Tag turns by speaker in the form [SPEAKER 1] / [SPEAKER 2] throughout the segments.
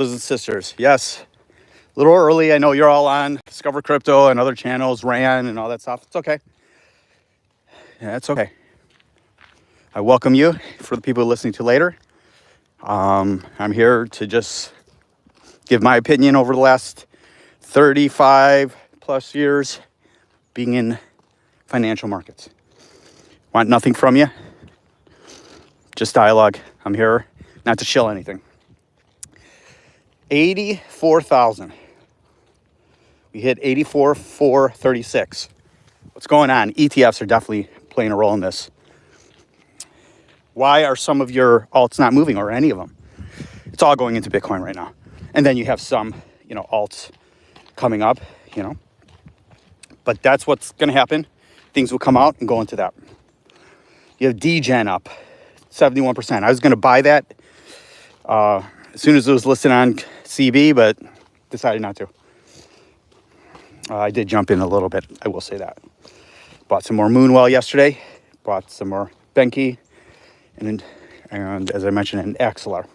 [SPEAKER 1] brothers and sisters. Yes, a little early. I know you're all on Discover Crypto and other channels, Ran and all that stuff. It's okay. Yeah, it's okay. I welcome you for the people listening to later. I'm here to just give my opinion over the last 35 plus years being in financial markets. Want nothing from you, just dialogue. I'm here not to shill anything. 84,000. We hit 84,436. What's going on? ETFs are definitely playing a role in this. Why are some of your alts not moving, or any of them? It's all going into Bitcoin right now. And then you have some, alts coming up, But that's what's going to happen. Things will come out and go into that. You have DGen up 71%. I was going to buy that as soon as it was listed on CB, but decided not to. I did jump in a little bit, I will say that. Bought some more Moonwell yesterday. Bought some more Benki. And as I mentioned, an Axelar.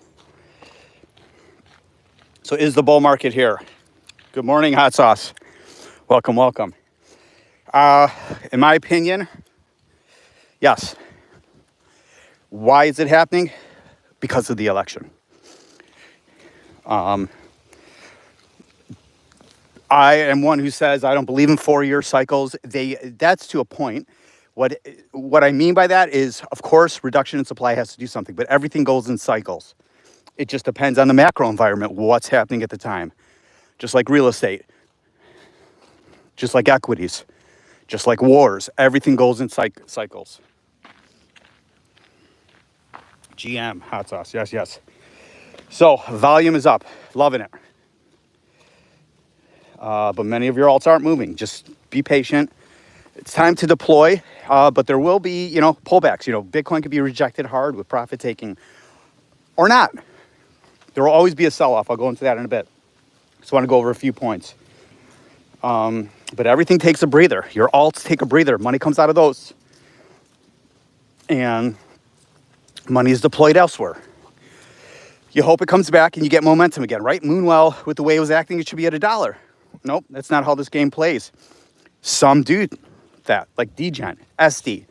[SPEAKER 1] So is the bull market here? Good morning, Hot Sauce. Welcome, welcome. In my opinion, yes. Why is it happening? Because of the election. I am one who says I don't believe in 4-year cycles. That's to a point. What I mean by that is, of course, reduction in supply has to do something, but everything goes in cycles. It just depends on the macro environment, what's happening at the time. Just like real estate, just like equities, just like wars, everything goes in cycles. GM, Hot Sauce, yes. So volume is up, loving it. But many of your alts aren't moving. Just be patient. It's time to deploy, but there will be, pullbacks. Bitcoin could be rejected hard with profit taking or not. There will always be a sell-off. I'll go into that in a bit. Just want to go over a few points. But everything takes a breather. Your alts take a breather. Money comes out of those. And money is deployed elsewhere. You hope it comes back and you get momentum again, right? Moonwell, with the way it was acting, it should be at $1. Nope, that's not how this game plays. Some do that, like DGen, SD,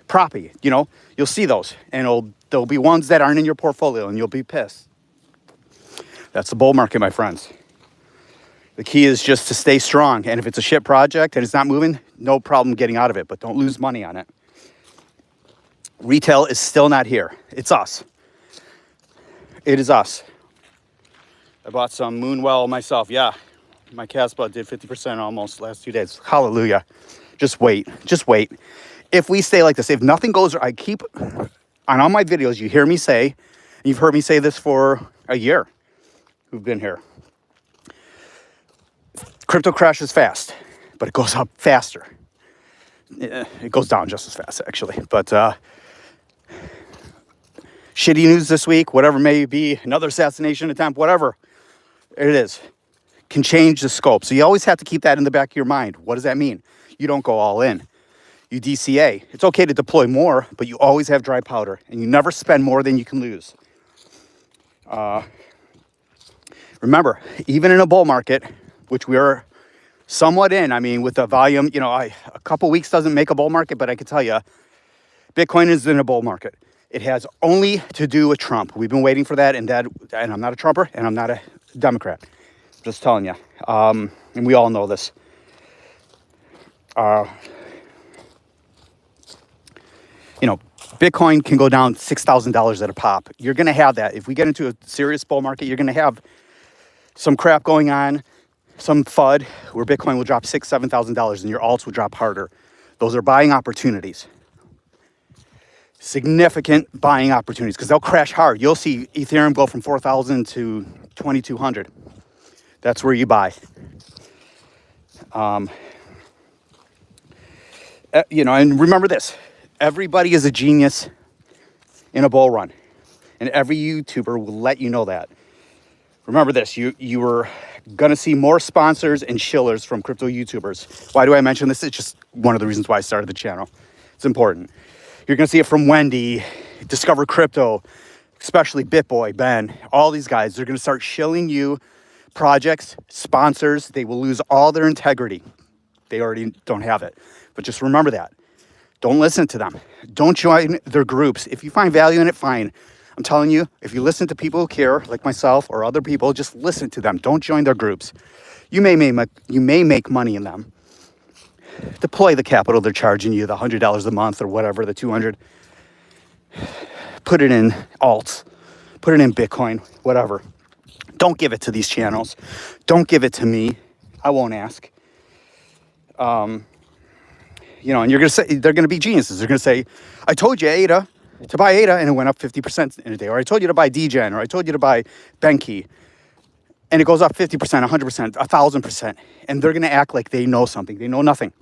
[SPEAKER 1] Proppy, you'll see those. And there'll be ones that aren't in your portfolio and you'll be pissed. That's the bull market, my friends. The key is just to stay strong. And if it's a shit project and it's not moving, no problem getting out of it, but don't lose money on it. Retail is still not here. It's us. It is us. I bought some Moonwell myself. Yeah, my Casbah did 50% almost last 2 days. Hallelujah. Just wait. If we stay like this, if nothing goes, I keep, on all my videos, you hear me say, and you've heard me say this for a year, who've been here. Crypto crashes fast, but it goes up faster. It goes down just as fast, actually. But shitty news this week, whatever may be, another assassination attempt, whatever it is, can change the scope. So you always have to keep that in the back of your mind. What does that mean? You don't go all in. You DCA. It's okay to deploy more, but you always have dry powder, and you never spend more than you can lose. Remember, even in a bull market, which we are somewhat in, with the volume, a couple weeks doesn't make a bull market, but I can tell you, Bitcoin is in a bull market. It has only to do with Trump. We've been waiting for that, and I'm not a Trumper, and I'm not a Democrat. I'm just telling you. And we all know this. Bitcoin can go down $6,000 at a pop. You're going to have that. If we get into a serious bull market, you're going to have some crap going on, some FUD, where Bitcoin will drop $6,000, $7,000, and your alts will drop harder. Those are buying opportunities. Significant buying opportunities, because they'll crash hard. You'll see Ethereum go from 4,000 to 2,200. That's where you buy. And remember this. Everybody is a genius in a bull run. And every YouTuber will let you know that. Remember this. You were going to see more sponsors and shillers from crypto YouTubers. Why do I mention this? It's just one of the reasons why I started the channel. It's important. You're going to see it from Wendy, Discover Crypto, especially BitBoy, Ben, all these guys, they're going to start shilling you projects, sponsors. They will lose all their integrity. They already don't have it. But just remember that. Don't listen to them. Don't join their groups. If you find value in it, fine. I'm telling you, if you listen to people who care, like myself or other people, just listen to them. Don't join their groups. You may make money in them. Deploy the capital they're charging you, the $100 a month or whatever, the $200. Put it in alts. Put it in Bitcoin, whatever. Don't give it to these channels. Don't give it to me. I won't ask. And you're gonna say they're gonna be geniuses. They're gonna say, "I told you ADA to buy ADA, and it went up 50% in a day," or "I told you to buy DGen," or "I told you to buy Benki, and it goes up 50%, 100%, 1,000%." And they're gonna act like they know something. They know nothing.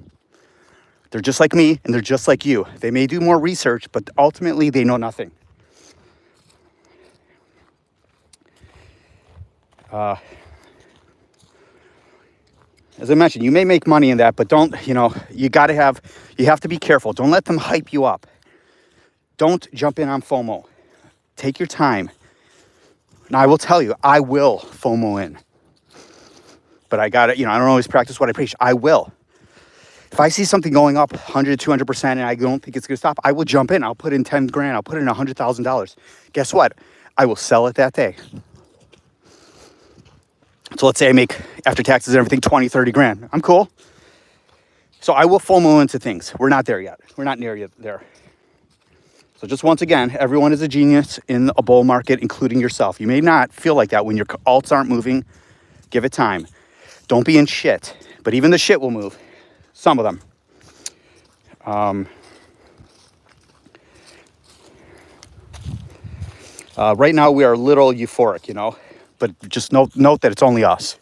[SPEAKER 1] They're just like me, and they're just like you. They may do more research, but ultimately they know nothing. As I mentioned, you may make money in that, but don't, you have to be careful. Don't let them hype you up. Don't jump in on FOMO. Take your time. And I will tell you, I will FOMO in. But I got it, I don't always practice what I preach. I will. If I see something going up 100, 200% and I don't think it's going to stop, I will jump in. I'll put in 10 grand. I'll put in $100,000. Guess what? I will sell it that day. So let's say I make, after taxes and everything, 20, 30 grand. I'm cool. So I will FOMO into things. We're not there yet. We're not near yet there. So just once again, everyone is a genius in a bull market, including yourself. You may not feel like that when your alts aren't moving. Give it time. Don't be in shit. But even the shit will move. Some of them. Right now we are a little euphoric, but just note that it's only us.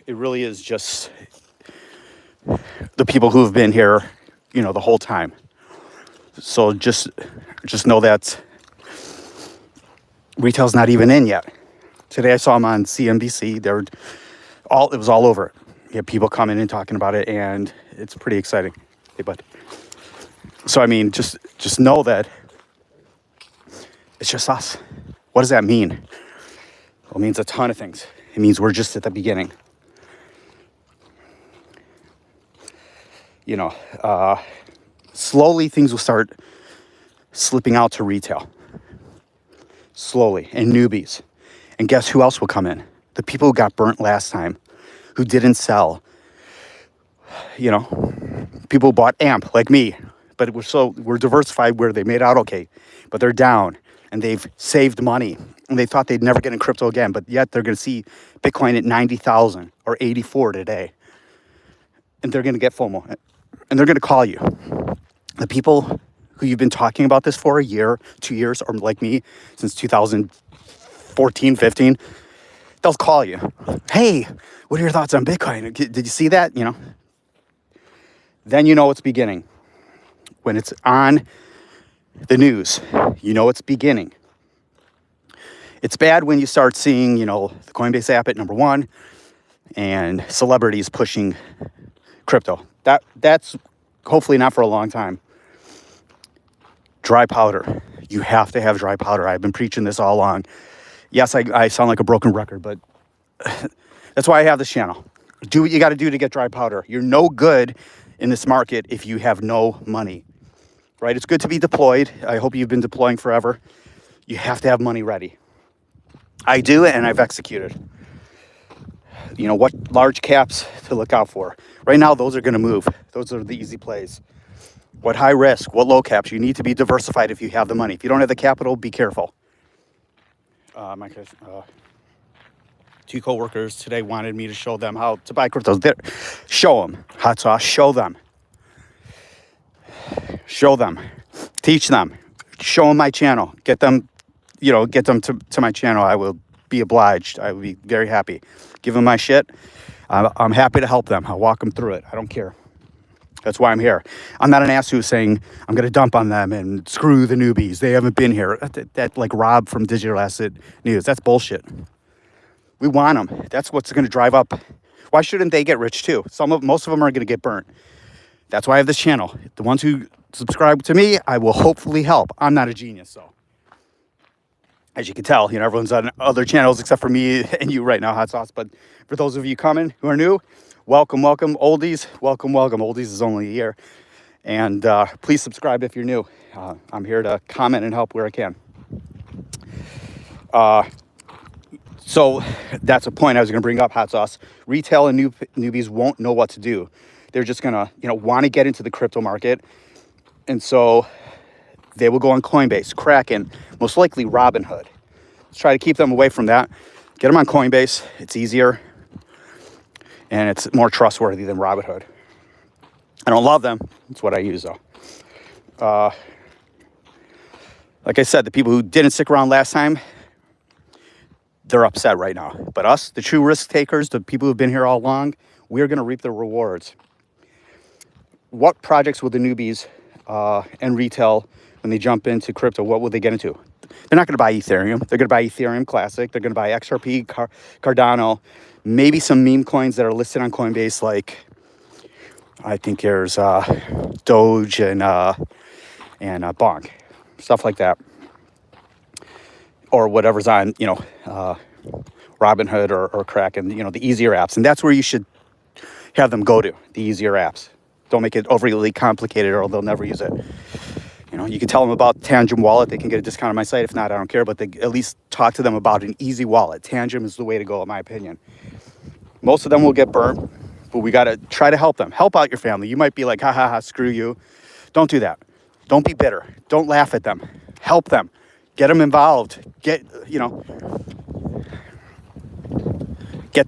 [SPEAKER 1] It really is just the people who have been here, the whole time. So just know that retail's not even in yet. Today I saw them on CNBC. It was all over it. You have people coming and talking about it, and it's pretty exciting. Hey, bud. So just know that it's just us. What does that mean? Well, it means a ton of things. It means we're just at the beginning. Slowly things will start slipping out to retail. Slowly. And newbies. And guess who else will come in? The people who got burnt last time, who didn't sell. People who bought AMP like me, but we're diversified where they made out okay, but they're down and they've saved money and they thought they'd never get in crypto again, but yet they're going to see Bitcoin at 90,000 or 84 today. And they're going to get FOMO and they're going to call you. The people who you've been talking about this for a year, 2 years, or like me since 2014, 15, they'll call you. Hey, what are your thoughts on Bitcoin? Did you see that? Then it's beginning. When it's on the news, it's beginning. It's bad when you start seeing, the Coinbase app at number one and celebrities pushing crypto. That's hopefully not for a long time. Dry powder. You have to have dry powder. I've been preaching this all along. Yes, I sound like a broken record, but that's why I have this channel. Do what you got to do to get dry powder. You're no good in this market if you have no money, right? It's good to be deployed. I hope you've been deploying forever. You have to have money ready. I do, and I've executed. What large caps to look out for. Right now, those are going to move. Those are the easy plays. What high risk, what low caps. You need to be diversified if you have the money. If you don't have the capital, be careful. Two coworkers today wanted me to show them how to buy cryptos. Show them. Hot sauce. Show them. Teach them. Show them my channel. Get them to my channel. I will be obliged. I will be very happy. Give them my shit. I'm happy to help them. I'll walk them through it. I don't care. That's why I'm here. I'm not an ass who's saying I'm going to dump on them and screw the newbies. They haven't been here. That like Rob from Digital Asset News. That's bullshit. We want them. That's what's going to drive up. Why shouldn't they get rich too? Most of them are going to get burnt. That's why I have this channel. The ones who subscribe to me, I will hopefully help. I'm not a genius, so. As you can tell, everyone's on other channels except for me and you right now, Hot Sauce. But for those of you coming who are new, welcome, welcome. Oldies, welcome, welcome. Oldies is only a year. And please subscribe if you're new. I'm here to comment and help where I can. So that's a point I was going to bring up, Hot Sauce. Retail and newbies won't know what to do. They're just going to, want to get into the crypto market. And so they will go on Coinbase, Kraken, most likely Robinhood. Let's try to keep them away from that. Get them on Coinbase. It's easier. And it's more trustworthy than Robinhood. I don't love them. It's what I use, though. Like I said, the people who didn't stick around last time, they're upset right now. But us, the true risk takers, the people who've been here all along, we're going to reap the rewards. What projects will the newbies and retail, when they jump into crypto, what will they get into? They're not going to buy Ethereum. They're going to buy Ethereum Classic. They're going to buy XRP, Cardano, maybe some meme coins that are listed on Coinbase, like I think there's Doge and Bonk, stuff like that. Or whatever's on, Robinhood or Kraken, the easier apps. And that's where you should have them go to, the easier apps. Don't make it overly complicated or they'll never use it. You can tell them about Tangem Wallet. They can get a discount on my site. If not, I don't care. But they at least talk to them about an easy wallet. Tangem is the way to go, in my opinion. Most of them will get burnt, but we got to try to help them. Help out your family. You might be like, ha, ha, ha, screw you. Don't do that. Don't be bitter. Don't laugh at them. Help them. Get them involved. Get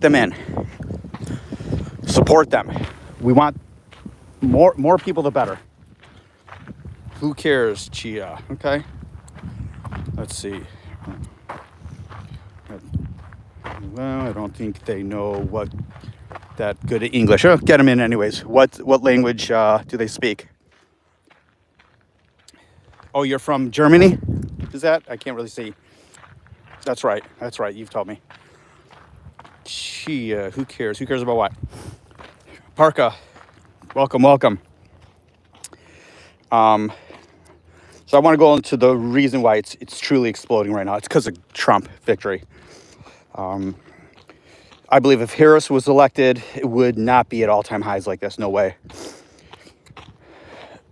[SPEAKER 1] them in. Support them. We want more people, the better. Who cares, Chia? Okay. Let's see. Well, I don't think they know what that good at English. Oh, get them in anyways. What language do they speak? Oh, you're from Germany? Is that? I can't really see. That's right. You've told me. Chia, who cares? Who cares about what? Parka, welcome. So I want to go into the reason why it's truly exploding right now. It's because of Trump victory. I believe if Harris was elected, it would not be at all-time highs like this. No way.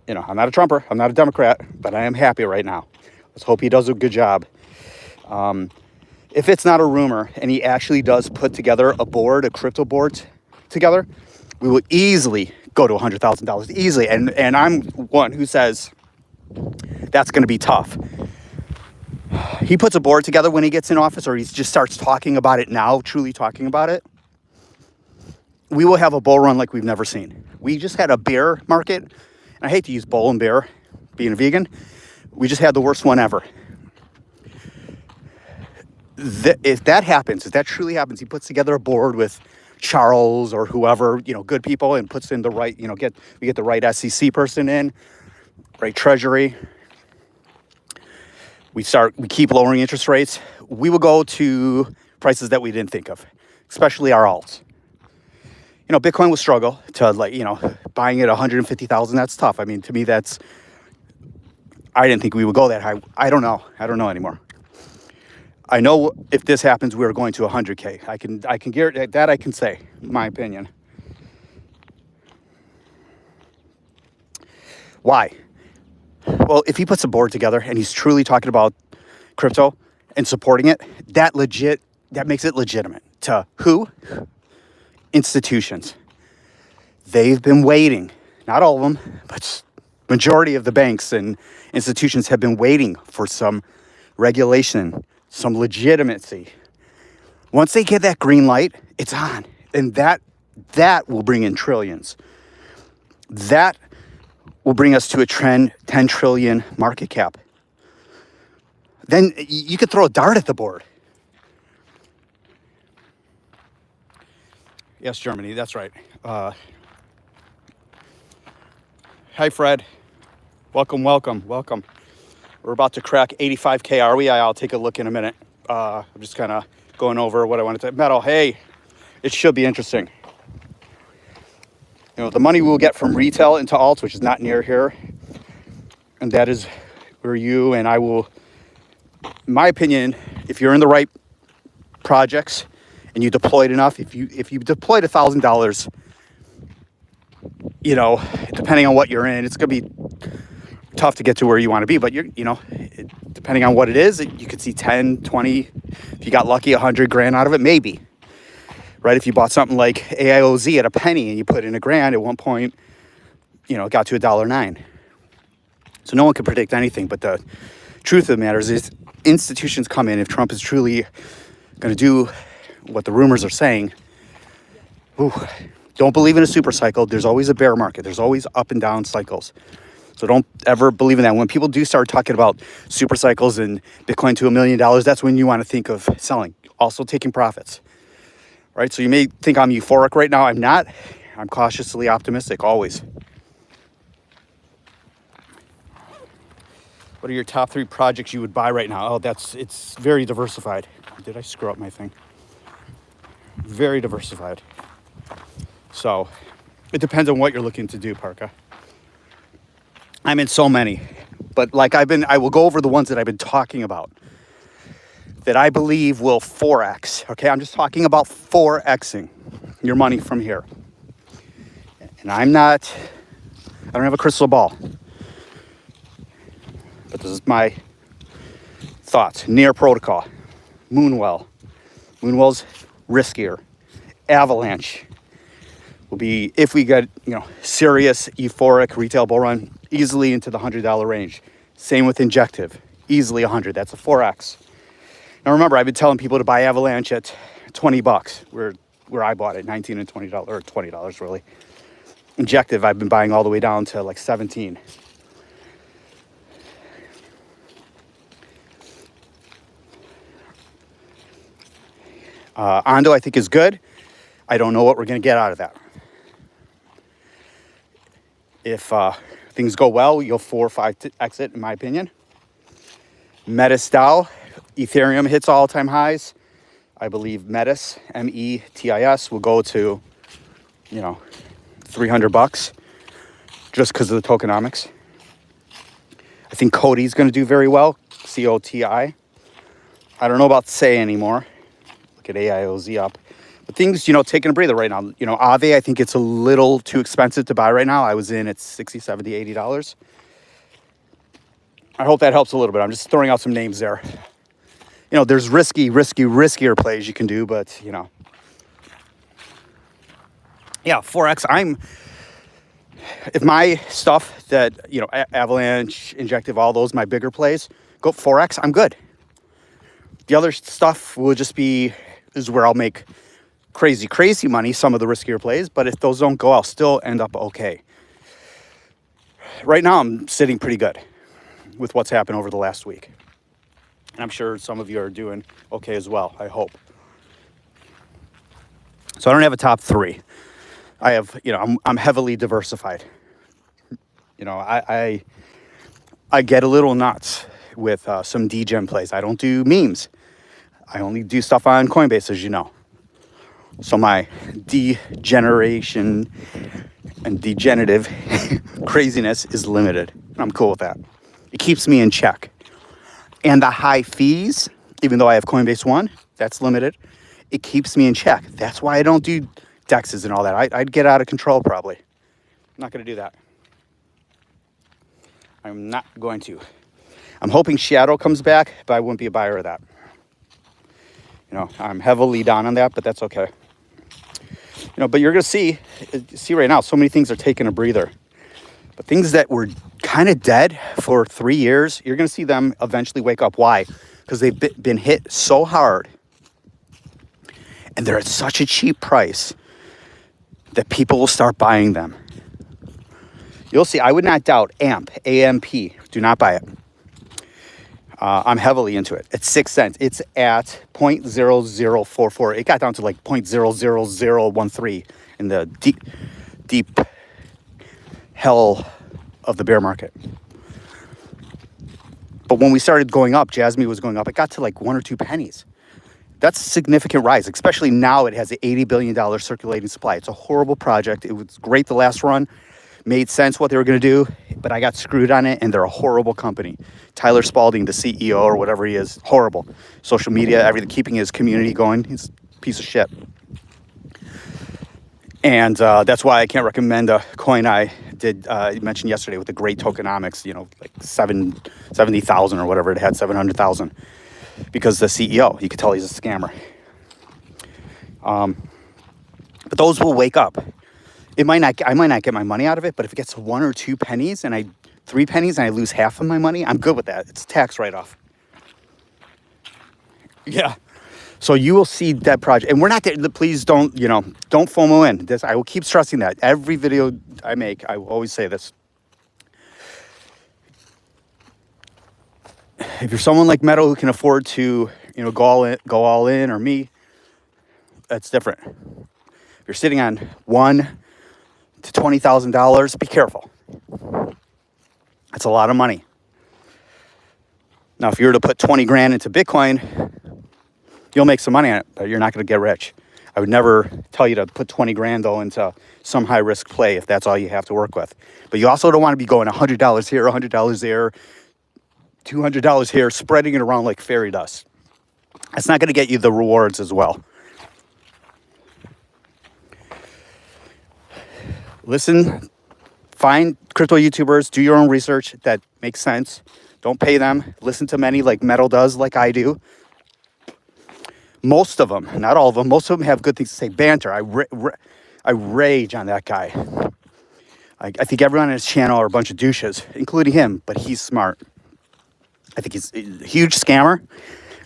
[SPEAKER 1] I'm not a Trumper. I'm not a Democrat, but I am happy right now. Let's hope he does a good job. If it's not a rumor and he actually does put together a crypto board together, we will easily go to $100,000 easily. And I'm one who says that's going to be tough. He puts a board together when he gets in office, or he just starts talking about it now, truly talking about it. We will have a bull run like we've never seen. We just had a bear market. And I hate to use bull and bear, being a vegan. We just had the worst one ever. If that happens, if that truly happens, he puts together a board with Charles or whoever, good people, and puts in the right, we get the right SEC person in, right Treasury. We keep lowering interest rates. We will go to prices that we didn't think of, especially our alts. Bitcoin will struggle to buying it 150,000. That's tough. I mean, to me, I didn't think we would go that high. I don't know anymore. I know if this happens, we're going to 100K. I can guarantee that. I can say, in my opinion. Why? Well, if he puts a board together and he's truly talking about crypto and supporting it, that makes it legitimate. To who? Institutions. They've been waiting. Not all of them, but majority of the banks and institutions have been waiting for some regulation, some legitimacy. Once they get that green light, it's on. And that will bring in trillions. That will bring us to a 10 trillion market cap. Then you could throw a dart at the board. Yes, Germany, that's right. Hi, Fred. Welcome. We're about to crack 85K, are we? I'll take a look in a minute. I'm just kind of going over what I wanted to. Metal, hey, it should be interesting. The money we'll get from retail into alts, which is not near here, and that is where you and I will In my opinion, if you're in the right projects and you deployed enough, if you deployed $1,000, depending on what you're in, it's going to be tough to get to where you want to be. But depending on what it is, you could see 10, 20. If you got lucky, 100 grand out of it, maybe. Right? If you bought something like AIOZ at a penny and you put in a grand at one point, it got to $1.09. So no one can predict anything. But the truth of the matter is institutions come in. If Trump is truly going to do what the rumors are saying, don't believe in a super cycle. There's always a bear market. There's always up and down cycles. So don't ever believe in that. When people do start talking about super cycles and Bitcoin to $1 million, that's when you want to think of selling. Also taking profits. Right? So you may think I'm euphoric right now. I'm not. I'm cautiously optimistic always. What are your top 3 projects you would buy right now? It's very diversified. Did I screw up my thing? Very diversified. So it depends on what you're looking to do, Parka. I'm in so many, but I will go over the ones that I've been talking about that I believe will 4x. Okay, I'm just talking about 4xing your money from here. And I don't have a crystal ball, but this is my thoughts. Near Protocol, Moonwell. Moonwell's riskier. Avalanche will be, if we get, serious, euphoric retail bull run, easily into the $100 range. Same with Injective, easily 100. That's a 4x. Now remember, I've been telling people to buy Avalanche at $20, where I bought it, $19 and $20, or $20 really. Injective, I've been buying all the way down to like 17. Ondo, I think, is good. I don't know what we're going to get out of that. If things go well, you'll 4 or 5 exit, in my opinion. Metis DAO, Ethereum hits all-time highs. I believe Metis, METIS, will go to, $300 just because of the tokenomics. I think Cody's going to do very well, COTI. I don't know about Say anymore. Look at AIOZ up. But things, taking a breather right now. Aave, I think it's a little too expensive to buy right now. I was in at $60, $70, $80. I hope that helps a little bit. I'm just throwing out some names there. There's riskier plays you can do, but, yeah, 4X. If my stuff that, Avalanche, Injective, all those, my bigger plays, go 4X, I'm good. The other stuff will just is where I'll make crazy money, some of the riskier plays, but if those don't go, I'll still end up okay. Right now, I'm sitting pretty good with what's happened over the last week. And I'm sure some of you are doing okay as well, I hope. So I don't have a top 3. I have, I'm heavily diversified. I get a little nuts with some degen plays. I don't do memes. I only do stuff on Coinbase, as you know. So my degeneration and degenerative craziness is limited. I'm cool with that. It keeps me in check. And the high fees, even though I have Coinbase One, that's limited. It keeps me in check. That's why I don't do DEXs and all that. I'd get out of control probably. I'm not going to do that. I'm not going to. I'm hoping Shadow comes back, but I wouldn't be a buyer of that. I'm heavily down on that, but that's okay. But you're going to see right now, so many things are taking a breather. But things that were kind of dead for 3 years, you're going to see them eventually wake up. Why? Because they've been hit so hard. And they're at such a cheap price that people will start buying them. You'll see. I would not doubt AMP, A-M-P. Do not buy it. I'm heavily into it. It's 6 cents. It's at 0.0044. It got down to like 0.00013 in the deep hell of the bear market. But when we started going up, Jasmine was going up, it got to like 1 or 2 pennies. That's a significant rise, especially now it has an $80 billion circulating supply. It's a horrible project. It was great the last run. made sense what they were going to do, but I got screwed on it, and they're a horrible company. Tyler Spalding, the CEO or whatever he is, horrible. Social media, everything, keeping his community going, he's a piece of shit. And that's why I can't recommend a coin I did mention yesterday with the Great Tokenomics, like 70,000 or whatever it had, 700,000, because the CEO, you could tell he's a scammer. But those will wake up. I might not get my money out of it, but if it gets 1 or 2 pennies and 3 pennies and I lose half of my money, I'm good with that. It's tax write-off. Yeah. So you will see that project, and we're not there. Please don't FOMO in this. I will keep stressing that every video I make. I will always say this. If you're someone like Meadow who can afford to, go all in, or me, that's different. If you're sitting on $1,000 to $20,000, be careful. That's a lot of money. Now, if you were to put 20 grand into Bitcoin, you'll make some money on it, but you're not going to get rich. I would never tell you to put 20 grand though into some high risk play if that's all you have to work with. But you also don't want to be going $100 here, $100 there, $200 here, spreading it around like fairy dust. That's not going to get you the rewards as well. Listen, find crypto YouTubers, do your own research that makes sense. Don't pay them. Listen to many like Metal does, like I do. Most of them, not all of them, most of them have good things to say. Banter. I rage on that guy. I think everyone on his channel are a bunch of douches, including him, but he's smart. I think he's a huge scammer.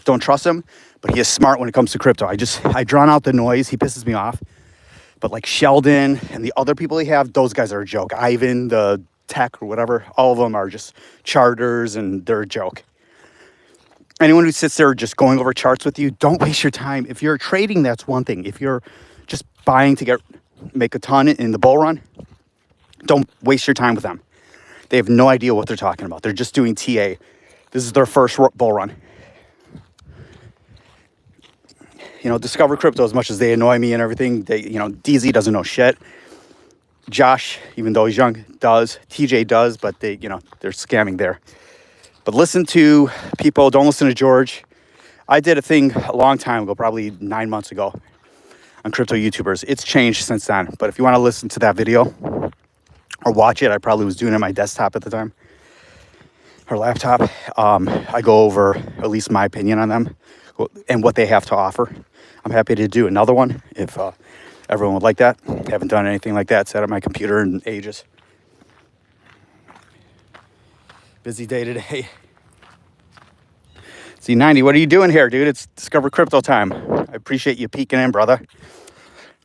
[SPEAKER 1] Don't trust him, but he is smart when it comes to crypto. I drown out the noise. He pisses me off. But like Sheldon and the other people he have, those guys are a joke. Ivan, the tech or whatever, all of them are just charters and they're a joke. Anyone who sits there just going over charts with you, don't waste your time. If you're trading, that's one thing. If you're just buying to make a ton in the bull run, don't waste your time with them. They have no idea what they're talking about. They're just doing TA. This is their first bull run. Discover Crypto, as much as they annoy me and everything, DZ doesn't know shit. Josh, even though he's young, does. TJ does, but they're scamming there. But listen to people. Don't listen to George. I did a thing a long time ago, probably 9 months ago, on crypto YouTubers. It's changed since then. But if you want to listen to that video or watch it, I probably was doing it on my desktop at the time, or laptop. I go over at least my opinion on them and what they have to offer. I'm happy to do another one if everyone would like that. Haven't done anything like that, set up my computer in ages. Busy day today. C90, what are you doing here, dude? It's Discover Crypto time. I appreciate you peeking in, brother.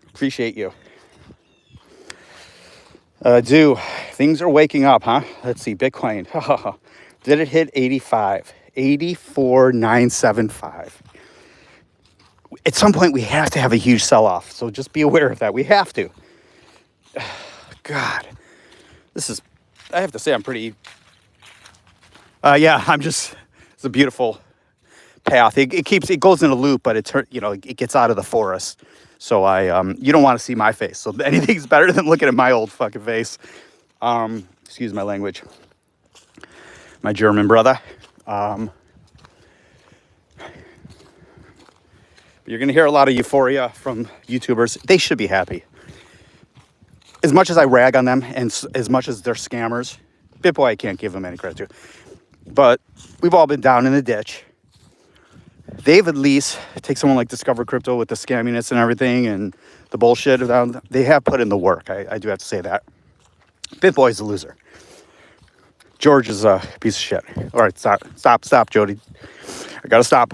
[SPEAKER 1] Appreciate you. Things are waking up, huh? Let's see, Bitcoin. Did it hit 85? 84,975. At some point, we have to have a huge sell-off. So just be aware of that. We have to. God. I have to say, I'm pretty... it's a beautiful path. It goes in a loop, but it gets out of the forest. So you don't want to see my face. So anything's better than looking at my old fucking face. Excuse my language. My German brother. But you're going to hear a lot of euphoria from YouTubers. They should be happy. As much as I rag on them and as much as they're scammers, BitBoy I can't give them any credit to. But we've all been down in the ditch. They've at least, take someone like Discover Crypto with the scamminess and everything and the bullshit, they have put in the work. I do have to say that. BitBoy's a loser. George is a piece of shit. All right, stop, Jody. I gotta stop.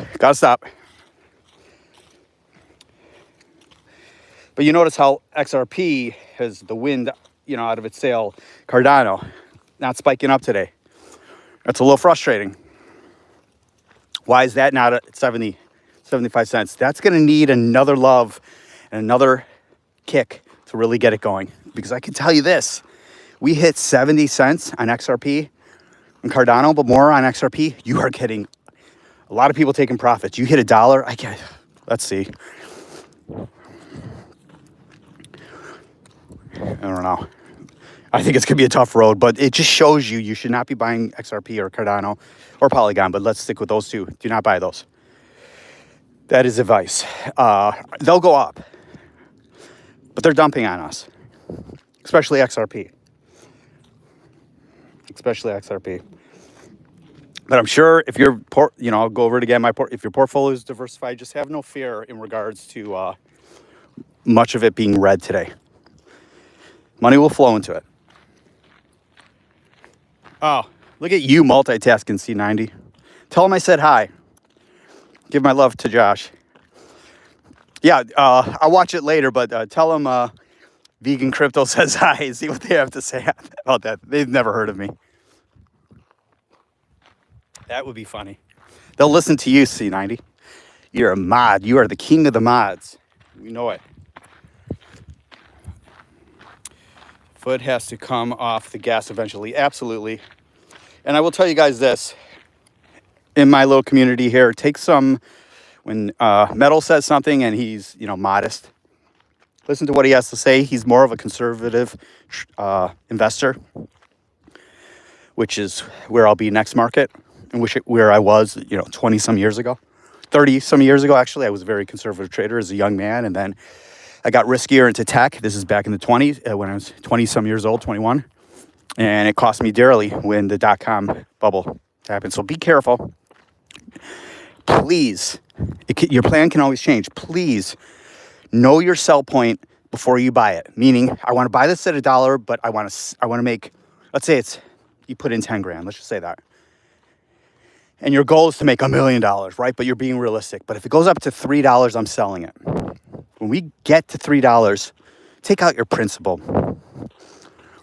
[SPEAKER 1] But you notice how XRP has the wind, out of its sail. Cardano, not spiking up today. That's a little frustrating. Why is that not at 75 cents? That's going to need another love and another kick to really get it going. Because I can tell you this, we hit 70 cents on XRP and Cardano, but more on XRP, you are getting a lot of people taking profits. You hit $1, let's see. I don't know. I think it's going to be a tough road, but it just shows you should not be buying XRP or Cardano or Polygon, but let's stick with those two. Do not buy those. That is advice. They'll go up, but they're dumping on us, especially XRP. But I'm sure if you're, I'll go over it again. If your portfolio is diversified, just have no fear in regards to much of it being red today. Money will flow into it. Oh, look at you multitasking, C90. Tell him I said hi. Give my love to Josh. Yeah, I'll watch it later, but tell him Vegan Crypto says hi and see what they have to say about that. They've never heard of me. That would be funny. They'll listen to you, C90. You're a mod. You are the king of the mods. You know it. Foot has to come off the gas eventually. Absolutely. And I will tell you guys this. In my little community here, take some, when Metal says something and he's, modest, listen to what he has to say. He's more of a conservative investor, which is where I'll be next market, and where I was, 20 some years ago, 30 some years ago, actually. I was a very conservative trader as a young man, and then I got riskier into tech. This is back in the 20s, when I was 20 some years old, 21, and it cost me dearly when the dot-com bubble happened. So be careful. Please, your plan can always change. Please know your sell point before you buy it. Meaning, I want to buy this at $1, but I want to make, let's say you put in 10 grand. Let's just say that. And your goal is to make $1 million, right? But you're being realistic. But if it goes up to $3, I'm selling it. When we get to $3, take out your principal,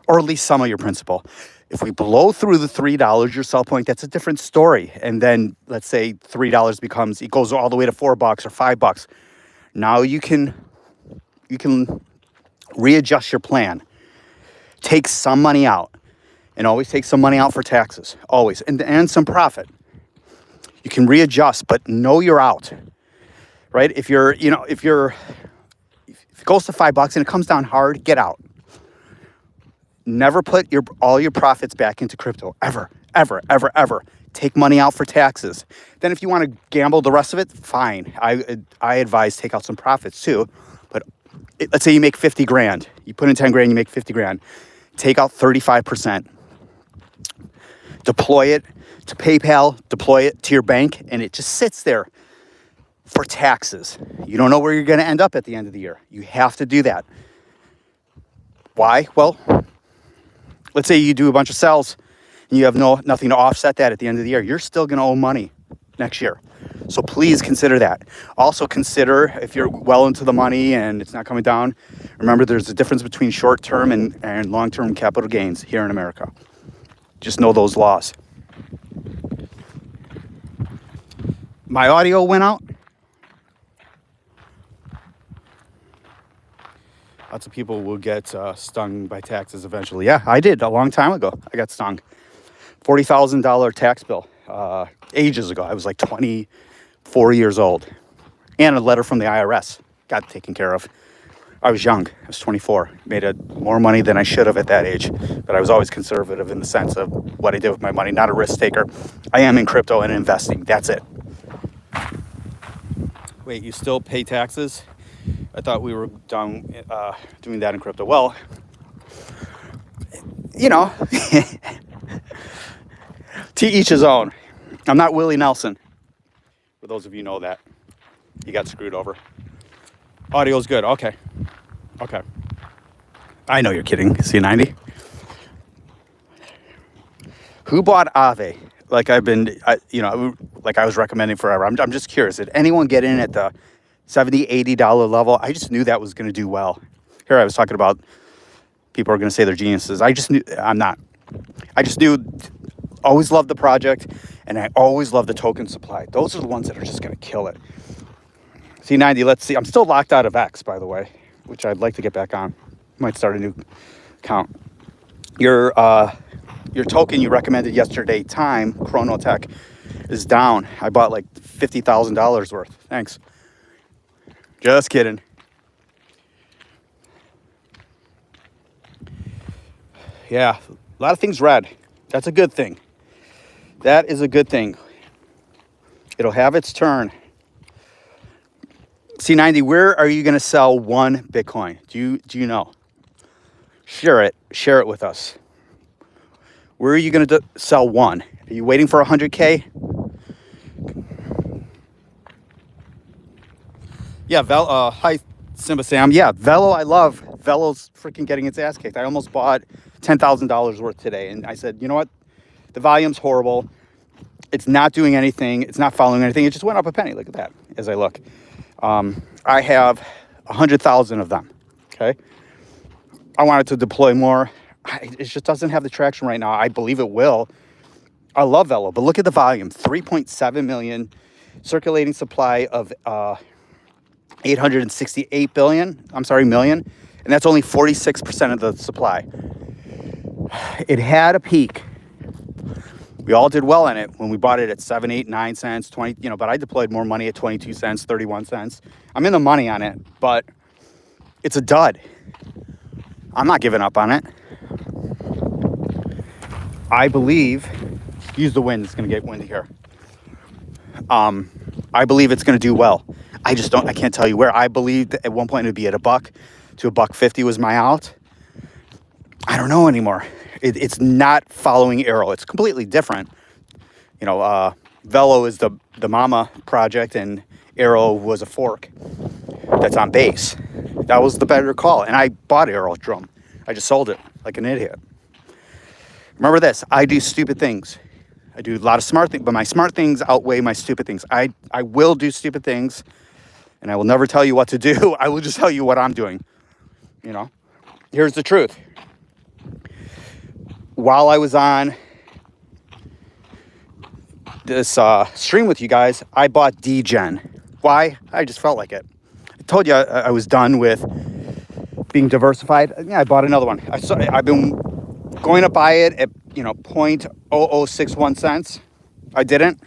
[SPEAKER 1] or at least some of your principal. If we blow through the $3, your sell point, that's a different story. And then let's say $3 it goes all the way to $4 or $5. Now you can readjust your plan. Take some money out, and always take some money out for taxes, always, and some profit. You can readjust, but know you're out, right? If it goes to $5 and it comes down hard, get out. Never put all your profits back into crypto, ever, ever, ever, ever. Take money out for taxes. Then if you want to gamble the rest of it, fine. I advise take out some profits too. But let's say you make 50 grand. You put in 10 grand, you make 50 grand. Take out 35%. Deploy it to PayPal, deploy it to your bank, and it just sits there for taxes. You don't know where you're going to end up at the end of the year. You have to do that. Why? Well, let's say you do a bunch of sells and you have nothing to offset that at the end of the year. You're still going to owe money next year. So please consider that. Also consider, if you're well into the money and it's not coming down, remember there's a difference between short-term and long-term capital gains here in America. Just know those laws. My audio went out. Lots of people will get stung by taxes eventually. Yeah, I did a long time ago. I got stung. $40,000 tax bill ages ago. I was like 24 years old. And a letter from the IRS got taken care of. I was young. I was 24. Made more money than I should have at that age. But I was always conservative in the sense of what I did with my money. Not a risk taker. I am in crypto and investing. That's it. Wait, you still pay taxes? I thought we were done doing that in crypto. Well, to each his own. I'm not Willie Nelson. For those of you who know that. He got screwed over. Audio's good. Okay. I know you're kidding. C90. Who bought Aave? Like I was recommending forever. I'm just curious. Did anyone get in at the $70, $80 level? I just knew that was going to do well. Here I was talking about people are going to say they're geniuses. I just knew I'm not. I just knew, always loved the project, and I always loved the token supply. Those are the ones that are just going to kill it. C90, let's see. I'm still locked out of X, by the way, which I'd like to get back on. Might start a new account. Your token you recommended yesterday, Time, Chronotech, is down. I bought like $50,000 worth. Thanks. Just kidding. Yeah, a lot of things red. That's a good thing. That is a good thing. It'll have its turn. C90, where are you going to sell one Bitcoin? Do you know? Share it with us. Where are you going to sell one? Are you waiting for 100K? Yeah, hi, Simba Sam. Yeah, Velo, I love. Velo's freaking getting its ass kicked. I almost bought $10,000 worth today. And I said, you know what? The volume's horrible. It's not doing anything. It's not following anything. It just went up a penny. Look at that as I look. I have 100,000 of them. Okay. I wanted to deploy more. It just doesn't have the traction right now. I believe it will. I love Velo, but look at the volume. 3.7 million circulating supply of 868 million. And that's only 46% of the supply. It had a peak. We all did well in it when we bought it at 7, 8, 9 cents, 20, but I deployed more money at 22 cents, 31 cents. I'm in the money on it, but it's a dud. I'm not giving up on it. I believe, use the wind, it's going to get windy here. I believe it's going to do well. I can't tell you where. I believed at one point it would be at $1 to $1.50 was my out. I don't know anymore. It's not following Arrow. It's completely different. Velo is the mama project and Arrow was a fork that's on base. That was the better call. And I bought Arrow Drum. I just sold it like an idiot. Remember this, I do stupid things. I do a lot of smart things, but my smart things outweigh my stupid things. I will do stupid things and I will never tell you what to do. I will just tell you what I'm doing. Here's the truth. While I was on this stream with you guys, I bought DGen. Why? I just felt like it. I told you I was done with being diversified. Yeah, I bought another one. I've been going to buy it at 0.0061 cents. I didn't.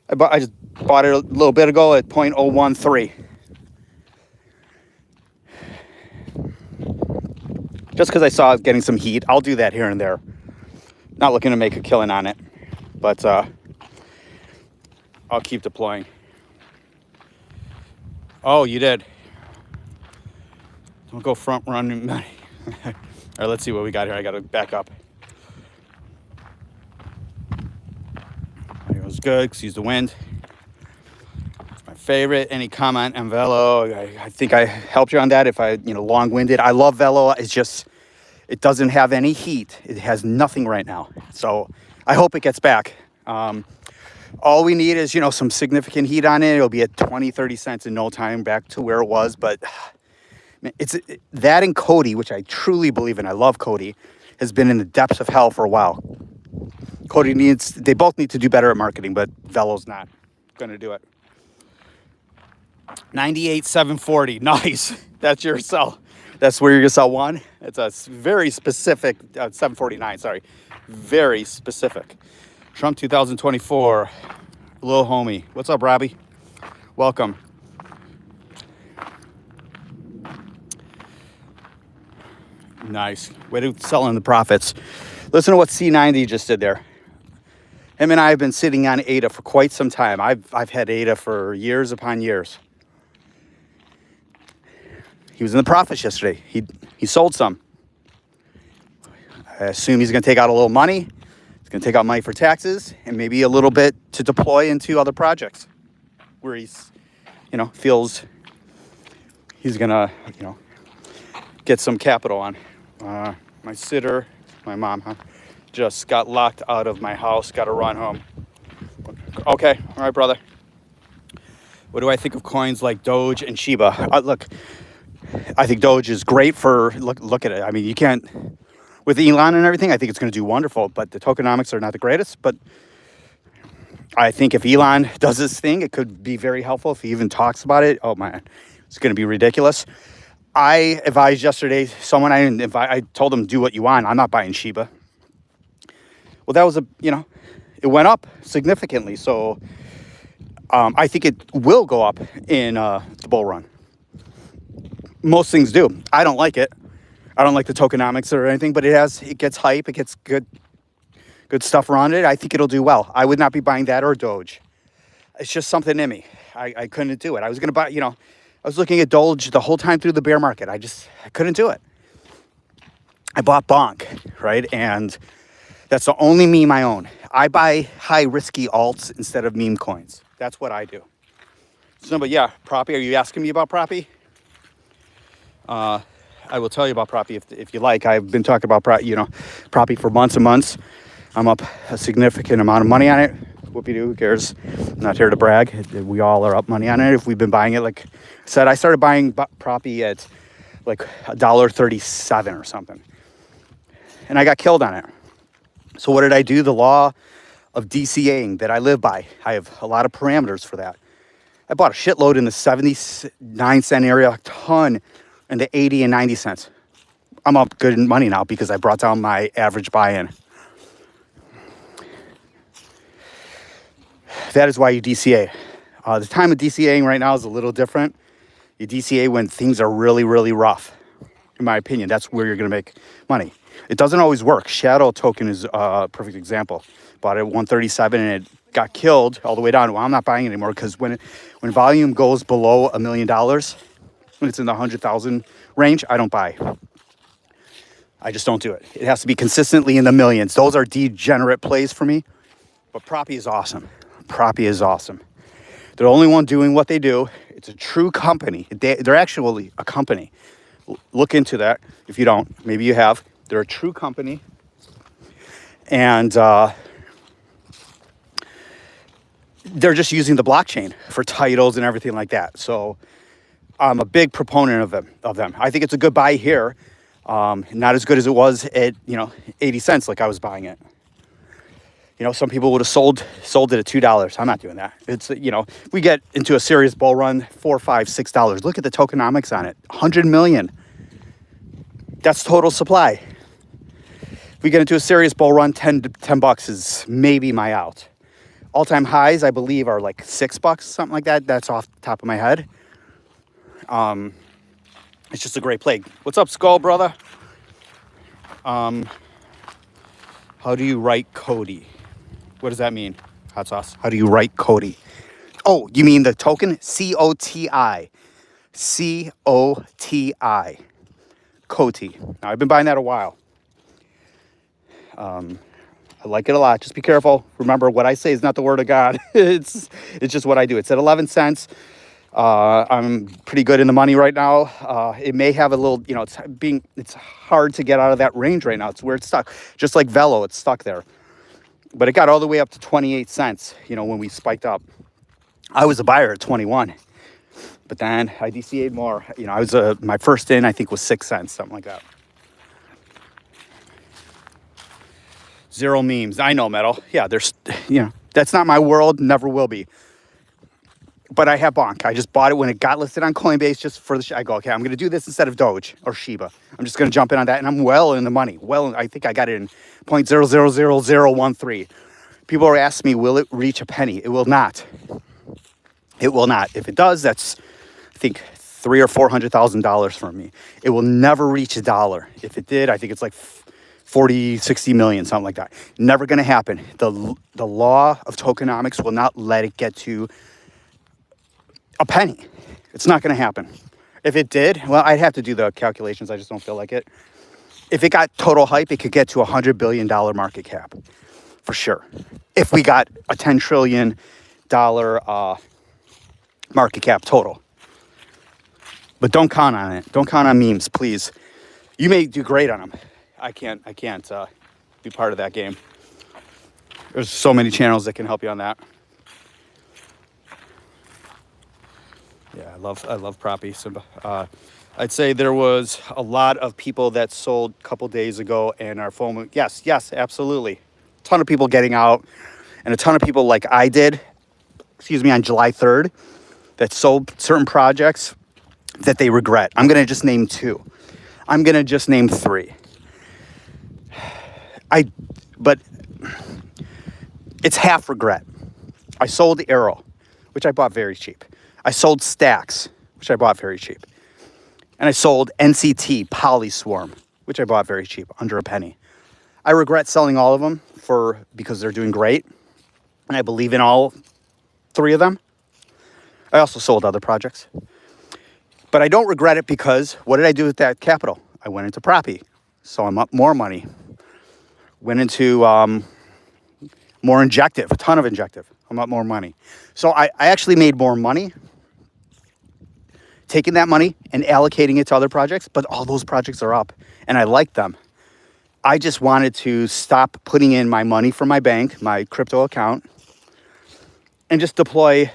[SPEAKER 1] I just bought it a little bit ago at 0.013. Just because I saw it getting some heat. I'll do that here and there. Not looking to make a killing on it. But I'll keep deploying. Oh, you did. Don't go front running. All right, let's see what we got here. I got to back up. It was good. Excuse the wind. It's my favorite. Any comment on Velo? I think I helped you on that. If I, long-winded. I love Velo. It's just, it doesn't have any heat. It has nothing right now. So I hope it gets back. All we need is, some significant heat on it. It'll be at 20, 30 cents in no time back to where it was. But it's that and Cody, which I truly believe in. I love Cody, has been in the depths of hell for a while. They both need to do better at marketing, but Velo's not going to do it. 98,740. Nice. That's your sell. That's where you're going to sell one. It's a very specific, 749, sorry. Very specific. Trump 2024. Little homie. What's up, Robbie? Welcome. Nice. Way to sell in the profits. Listen to what C90 just did there. Him and I have been sitting on ADA for quite some time. I've had ADA for years upon years. He was in the profits yesterday. He sold some. I assume he's going to take out a little money. He's going to take out money for taxes and maybe a little bit to deploy into other projects where he's, feels he's going to, get some capital on. My sitter, my mom, just got locked out of my house. Got to run home. Okay. All right, brother. What do I think of coins like Doge and Shiba? Look, I think Doge is great for, look at it. I mean, you can't, with Elon and everything, I think it's going to do wonderful, but the tokenomics are not the greatest. But I think if Elon does this thing, it could be very helpful. If he even talks about it, oh man, it's going to be ridiculous. I advised yesterday someone, I told them, do what you want. I'm not buying Shiba. Well, that was it went up significantly. So I think it will go up in the bull run. Most things do. I don't like it. I don't like the tokenomics or anything, but it gets hype. It gets good stuff around it. I think it'll do well. I would not be buying that or Doge. It's just something in me. I couldn't do it. I was going to buy, I was looking at Doge the whole time through the bear market. I couldn't do it. I bought Bonk, right? And that's the only meme I own. I buy high risky alts instead of meme coins. That's what I do. So, but yeah, Proppy, are you asking me about Proppy? I will tell you about Proppy if you like. I've been talking about Proppy for months and months. I'm up a significant amount of money on it. Whoopie-doo, who cares? I'm not here to brag. We all are up money on it. If we've been buying it, like I said, I started buying Proppy at like $1.37 or something. And I got killed on it. So what did I do? The law of DCAing that I live by. I have a lot of parameters for that. I bought a shitload in the 79-cent area, a ton in the 80 and 90 cents. I'm up good money now because I brought down my average buy-in. That is why you DCA. The time of DCAing right now is a little different. You DCA when things are really, really rough. In my opinion, that's where you're going to make money. It doesn't always work. Shadow token is a perfect example. Bought it at 137 and it got killed all the way down. Well, I'm not buying it anymore because when volume goes below $1 million, when it's in the 100,000 range, I don't buy. I just don't do it. It has to be consistently in the millions. Those are degenerate plays for me. But Proppy is awesome. Proppy is awesome. They're the only one doing what they do. It's a true company. They're actually a company. Look into that if you don't. Maybe you have. They're a true company. And they're just using the blockchain for titles and everything like that. So I'm a big proponent of them. I think it's a good buy here. Not as good as it was at 80 cents like I was buying it. Some people would have sold it at $2. I'm not doing that. It's we get into a serious bull run, $4, $5, $6. Look at the tokenomics on it. 100 million. That's total supply. If we get into a serious bull run, $10 is maybe my out. All-time highs, I believe, are like $6, something like that. That's off the top of my head. It's just a great play. What's up, Skull, brother? How do you write Cody? What does that mean? Hot sauce. How do you write Cody? Oh, you mean the token? COTI. COTI. Coti. Now, I've been buying that a while. I like it a lot. Just be careful. Remember, what I say is not the word of God. It's just what I do. It's at 11 cents. I'm pretty good in the money right now. It may have a little, it's hard to get out of that range right now. It's where it's stuck. Just like Velo, it's stuck there. But it got all the way up to 28 cents, when we spiked up. I was a buyer at 21. But then I DCA'd more. I was my first in, I think, was 6 cents, something like that. Zero memes. I know, Metal. Yeah, there's, that's not my world, never will be. But I have Bonk. I just bought it when it got listed on Coinbase just for I go, okay, I'm going to do this instead of Doge or Shiba. I'm just going to jump in on that, and I'm well in the money. I think I got it in 0.000013. People are asking me, will it reach a penny? It will not. It will not. If it does, that's, I think, $300,000 or $400,000 for me. It will never reach $1. If it did, I think it's like 40, 60 million, something like that. Never going to happen. The law of tokenomics will not let it get to a penny. It's not going to happen. If it did, well, I'd have to do the calculations. I just don't feel like it. If it got total hype, it could get to $100 billion market cap for sure. If we got a $10 trillion market cap total. But don't count on it. Don't count on memes, please. You may do great on them. I can't be part of that game. There's so many channels that can help you on that. Yeah, I love Proppy. So, I'd say there was a lot of people that sold a couple days ago and are FOMO. Yes, absolutely. A ton of people getting out, and a ton of people like I did, on July 3rd, that sold certain projects that they regret. I'm going to just name 2. I'm going to just name 3. But it's half regret. I sold Arrow, which I bought very cheap. I sold Stacks, which I bought very cheap. And I sold NCT, Polyswarm, which I bought very cheap, under a penny. I regret selling all of them because they're doing great, and I believe in all three of them. I also sold other projects. But I don't regret it because what did I do with that capital? I went into Proppy, so I'm up more money. Went into more Injective, a ton of Injective. I'm up more money. So I actually made more money taking that money and allocating it to other projects, but all those projects are up and I like them. I just wanted to stop putting in my money from my bank, my crypto account, and just deploy,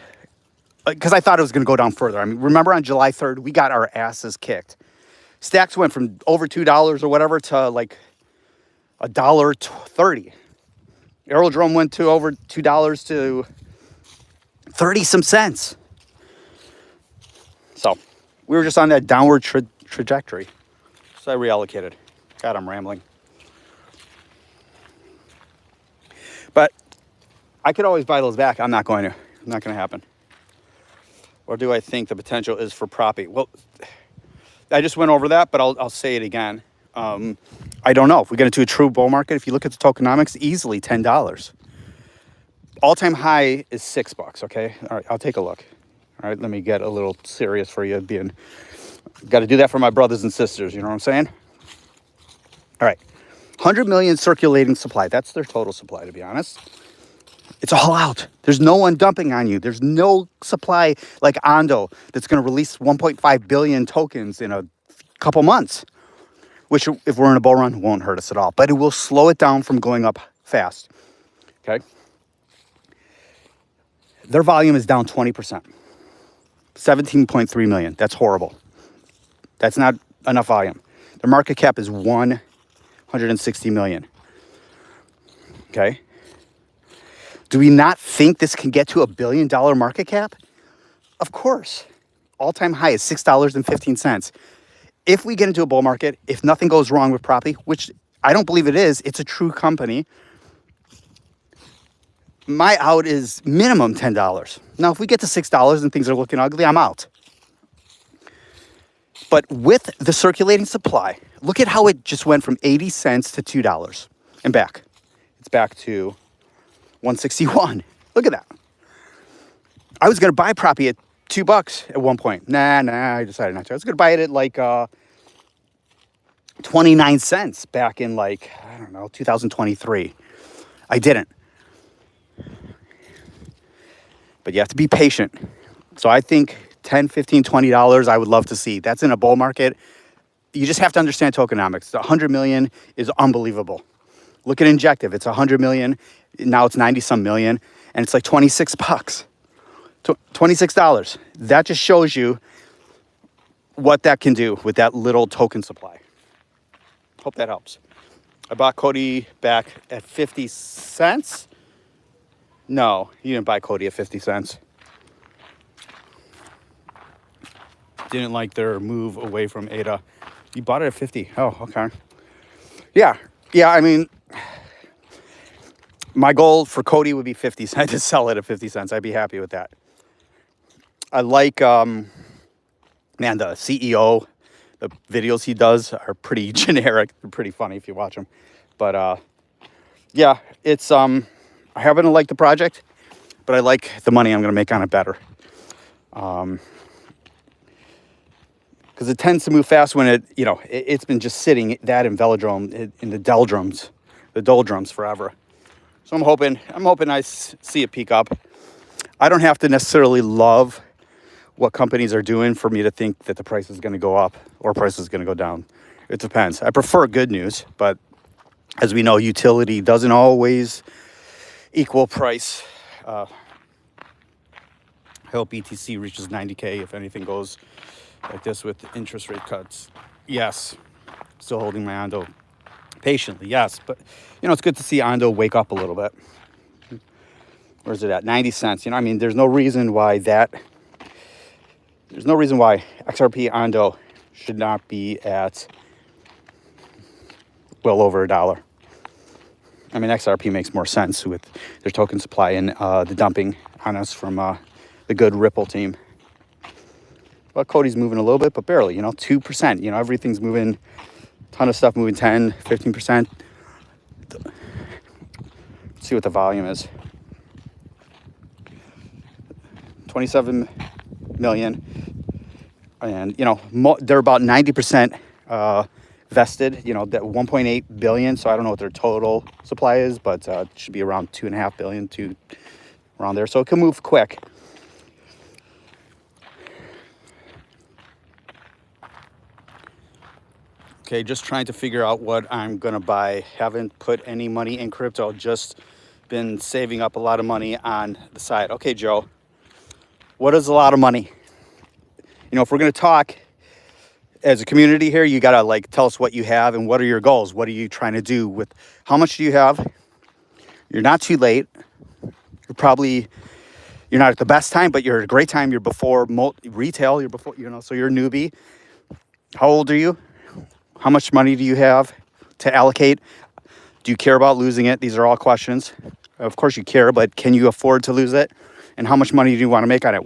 [SPEAKER 1] because I thought it was going to go down further. I mean, remember on July 3rd, we got our asses kicked. Stacks went from over $2 or whatever to like $1.30. Aerodrome went to over $2 to 30 some cents. So we were just on that downward trajectory. So I reallocated. God, I'm rambling. But I could always buy those back. I'm not going to. Not going to happen. Or do I think the potential is for Proppy? Well, I just went over that, but I'll say it again. I don't know. If we get into a true bull market, if you look at the tokenomics, easily $10. All-time high is $6, okay? All right, I'll take a look. All right, let me get a little serious for you. Got to do that for my brothers and sisters, you know what I'm saying? All right, 100 million circulating supply. That's their total supply, to be honest. It's all out. There's no one dumping on you. There's no supply like Ondo that's going to release 1.5 billion tokens in a couple months, which if we're in a bull run, won't hurt us at all. But it will slow it down from going up fast, okay? Their volume is down 20%. 17.3 million. That's horrible. That's not enough volume. Their market cap is 160 million. Okay? Do we not think this can get to $1 billion market cap? Of course. All-time high is $6.15. If we get into a bull market, if nothing goes wrong with Proppy, which I don't believe it is, it's a true company, my out is minimum $10. Now, if we get to $6 and things are looking ugly, I'm out. But with the circulating supply, look at how it just went from 80 cents to $2 and back. It's back to 161. Look at that. I was going to buy Proppy at $2 at one point. Nah, I decided not to. I was going to buy it at like 29 cents back in like, I don't know, 2023. I didn't. But you have to be patient. So I think $10, $15, $20 I would love to see. That's in a bull market. You just have to understand tokenomics. 100 million is unbelievable. Look at Injective. It's 100 million. Now it's 90 some million. And it's like $26. $26. That just shows you what that can do with that little token supply. Hope that helps. I bought Cody back at 50 cents. No, you didn't buy Cody at 50 cents. Didn't like their move away from ADA. You bought it at 50. Oh, okay. Yeah, I mean, my goal for Cody would be 50 cents, to sell it at 50 cents. I'd be happy with that. I like, the CEO, the videos he does are pretty generic. They're pretty funny if you watch them. But, yeah, it's, I happen to like the project, but I like the money I'm going to make on it better. Because it tends to move fast when it's been just sitting, that in Velodrome, in the doldrums forever. So I'm hoping I see it peak up. I don't have to necessarily love what companies are doing for me to think that the price is going to go up or price is going to go down. It depends. I prefer good news, but as we know, utility doesn't always equal price. I hope BTC reaches 90K if anything goes like this with interest rate cuts. Yes, still holding my Ondo patiently, yes. But, it's good to see Ondo wake up a little bit. Where's it at? 90 cents. I mean, there's no reason why XRP Ondo should not be at well over $1. I mean, XRP makes more sense with their token supply and the dumping on us from the good Ripple team. Well, Cody's moving a little bit, but barely, 2%. Everything's moving Ton of stuff moving 10, 15%. Let's see what the volume is. 27 million. And, they're about 90% vested, that 1.8 billion. So I don't know what their total supply is, but it should be around 2.5 billion, around there. So it can move quick. Okay, just trying to figure out what I'm going to buy. Haven't put any money in crypto, just been saving up a lot of money on the side. Okay, Joe, what is a lot of money? If we're going to talk as a community here, you got to tell us what you have and what are your goals? What are you trying to do with, how much do you have? You're not too late. You're not at the best time, but you're at a great time. You're before retail, you're before, so you're a newbie. How old are you? How much money do you have to allocate? Do you care about losing it? These are all questions. Of course you care, but can you afford to lose it? And how much money do you want to make on it?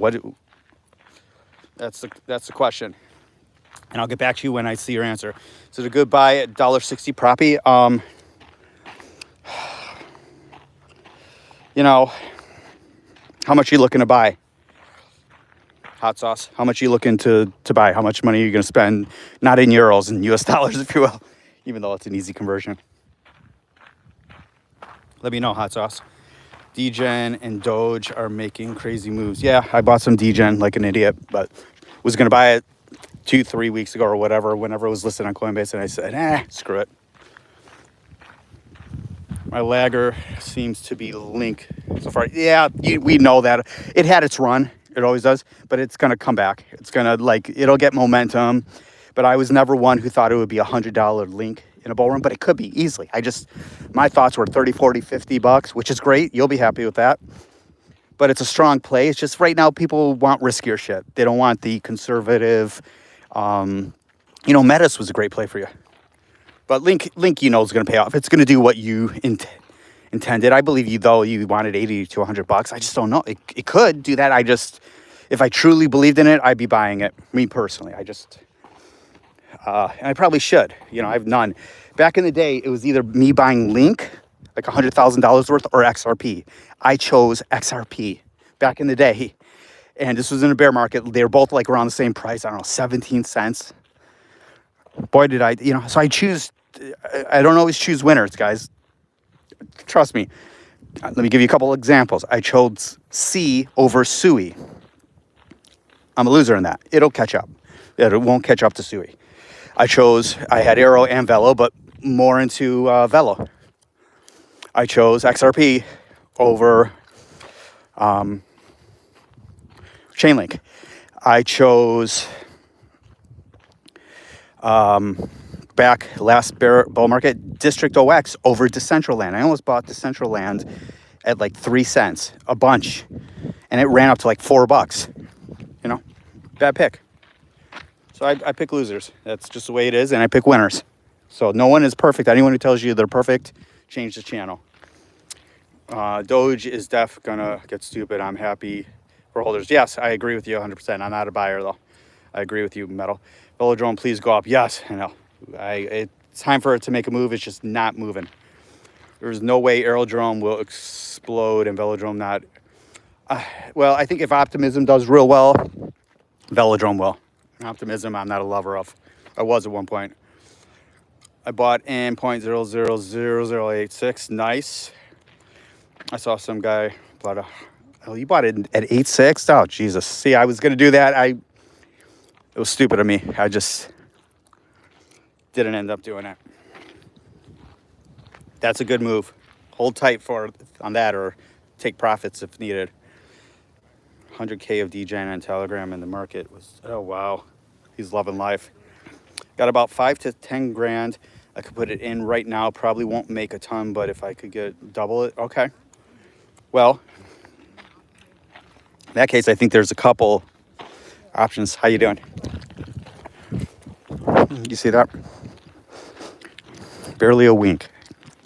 [SPEAKER 1] That's the question. And I'll get back to you when I see your answer. So the good buy at $1.60 proppy. How much are you looking to buy? Hot sauce. How much are you looking to buy? How much money are you going to spend? Not in euros, in US dollars, if you will, even though it's an easy conversion. Let me know, hot sauce. DGen and Doge are making crazy moves. Yeah, I bought some DGen like an idiot, but was going to buy it 2-3 weeks ago or whatever, whenever it was listed on Coinbase, and I said, screw it. My lagger seems to be Link so far. Yeah, we know that. It had its run. It always does, but it's going to come back. It's going to it'll get momentum, but I was never one who thought it would be $100 Link in a bull run, but it could be easily. My thoughts were 30, 40, $50, which is great. You'll be happy with that. But it's a strong play. It's just right now people want riskier shit. They don't want the conservative, Metis was a great play for you. But Link, is going to pay off. It's going to do what you intended. I believe you, though, you wanted 80 to $100. I just don't know. It could do that. If I truly believed in it, I'd be buying it. Me personally, and I probably should. I have none. Back in the day, it was either me buying Link, like $100,000 worth, or XRP. I chose XRP back in the day. And this was in a bear market. They were both around the same price. I don't know, 17 cents. Boy, did I, so I don't always choose winners, guys. Trust me. Let me give you a couple examples. I chose C over SUI. I'm a loser in that. It'll catch up. It won't catch up to SUI. I had Arrow and Velo, but more into Velo. I chose XRP over Chainlink. I chose back last bull market, District OX over Decentraland. I almost bought Decentraland at 3 cents, a bunch, and it ran up to $4. Bad pick. So I pick losers. That's just the way it is, and I pick winners. So no one is perfect. Anyone who tells you they're perfect, change the channel. Doge is gonna get stupid. I'm happy for holders. Yes, I agree with you 100%. I'm not a buyer though. I agree with you, Metal. Velodrome, please go up. Yes, I know. It's time for it to make a move. It's just not moving. There's no way Aerodrome will explode and Velodrome not. Well, I think if Optimism does real well, Velodrome will. Optimism, I'm not a lover of. I was at one point. I bought in 0.000086. Nice. I saw some guy bought you bought it at 8.6? Oh, Jesus. See, I was going to do that. It was stupid of me. I just didn't end up doing it. That's a good move. Hold tight on that or take profits if needed. 100K of DGen on Telegram in the market was, oh, wow. He's loving life. Got about 5 to 10 grand. I could put it in right now. Probably won't make a ton, but if I could get double it, okay. Well, in that case, I think there's a couple options. How you doing? You see that? Barely a wink.